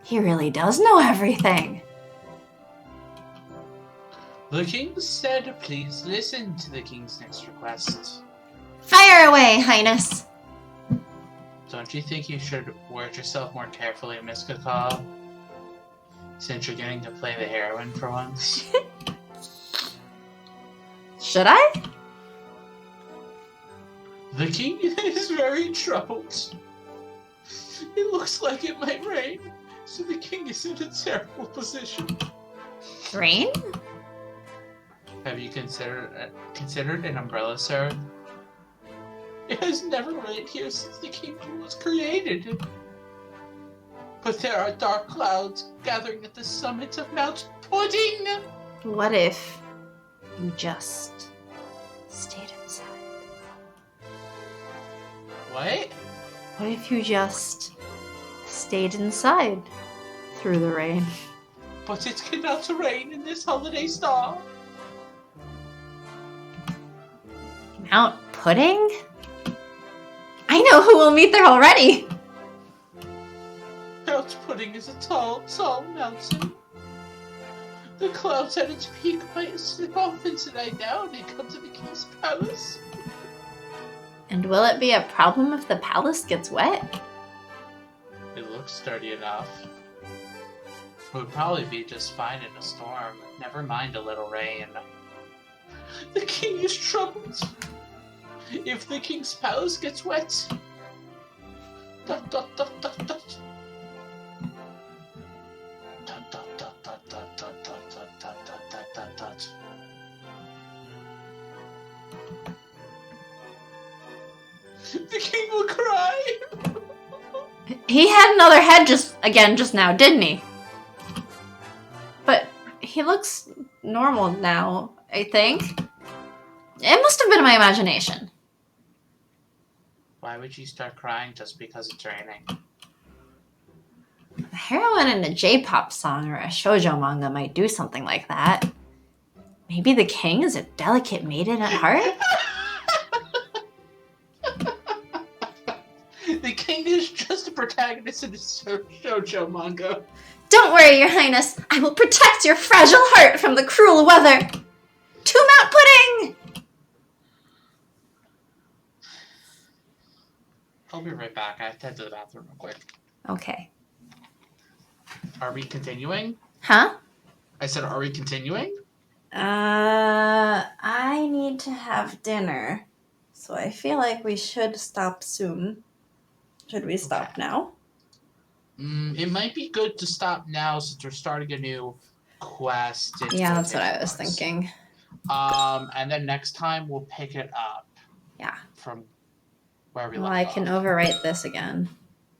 He really does know everything. The king said, please listen to the king's next request. Fire away, Highness! Don't you think you should word yourself more carefully, Miss Cacao? Since you're getting to play the heroine for once. Should I? The king is very troubled. It looks like it might rain, so the king is in a terrible position. Rain? Have you considered an umbrella, sir? It has never rained here since the kingdom was created. But there are dark clouds gathering at the summit of Mount Pudding. What if you just stayed inside? What? What if you just stayed inside through the rain? But it cannot rain in this holiday star. Mount Pudding? I know who will meet there already! Mount Pudding is a tall, tall mountain. The clouds at its peak might slip off into die down and come to the king's palace. And will it be a problem if the palace gets wet? It looks sturdy enough. It would probably be just fine in a storm. Never mind a little rain. The king is troubled. If the king's palace gets wet... Dot, dot, dot, dot, dot. Dot, dot, dot, dot, dot, dot, dot, dot, dot, dot, dot, dot. The king will cry! He had another head just now, didn't he? But he looks normal now, I think. It must have been my imagination. Why would you start crying just because it's raining? A heroine in a J-pop song or a shoujo manga might do something like that. Maybe the king is a delicate maiden at heart? The king is just a protagonist in a shoujo manga. Don't worry, your highness. I will protect your fragile heart from the cruel weather. To Mount Pudding! I'll be right back. I have to head to the bathroom real quick. Okay. Are we continuing? Huh? I said, are we continuing? I need to have dinner. So I feel like we should stop soon. Should we stop now? It might be good to stop now since we're starting a new quest. Yeah, that's what I was thinking. And then next time we'll pick it up. Yeah. From where we Well, left I can off. overwrite this again.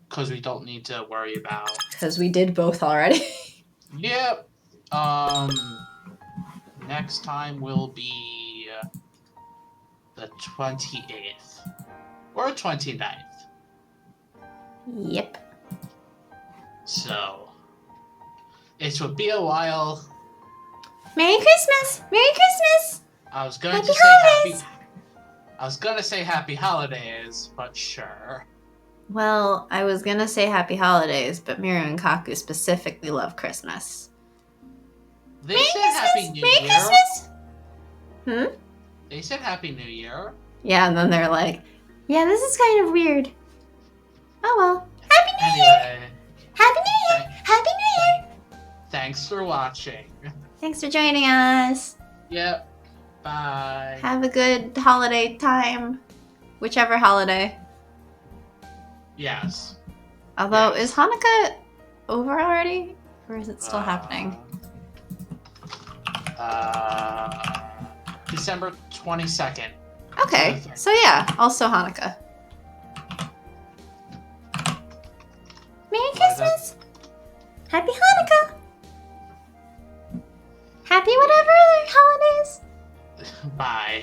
Because we don't need to worry about. Because we did both already. Yep. Next time will be the 28th or 29th. Yep. So it will be a while. Merry Christmas! Merry Christmas! I was going Happy to say holidays! I was gonna say happy holidays, but sure. Well, I was gonna say happy holidays, but Miru and Kaku specifically love Christmas. They said Happy New Merry Year. Christmas! Hmm? They said Happy New Year. Yeah, and then they're like, yeah, this is kind of weird. Oh well. Happy New Year! Anyway, Happy New Year! Happy New Year! thanks for watching. Thanks for joining us. Yep. Bye. Have a good holiday time. Whichever holiday. Yes. Although, Yes. is Hanukkah over already? Or is it still happening? December 22nd. Okay, so yeah, also Hanukkah. Merry Christmas! Happy Hanukkah! Happy whatever other holidays! Bye.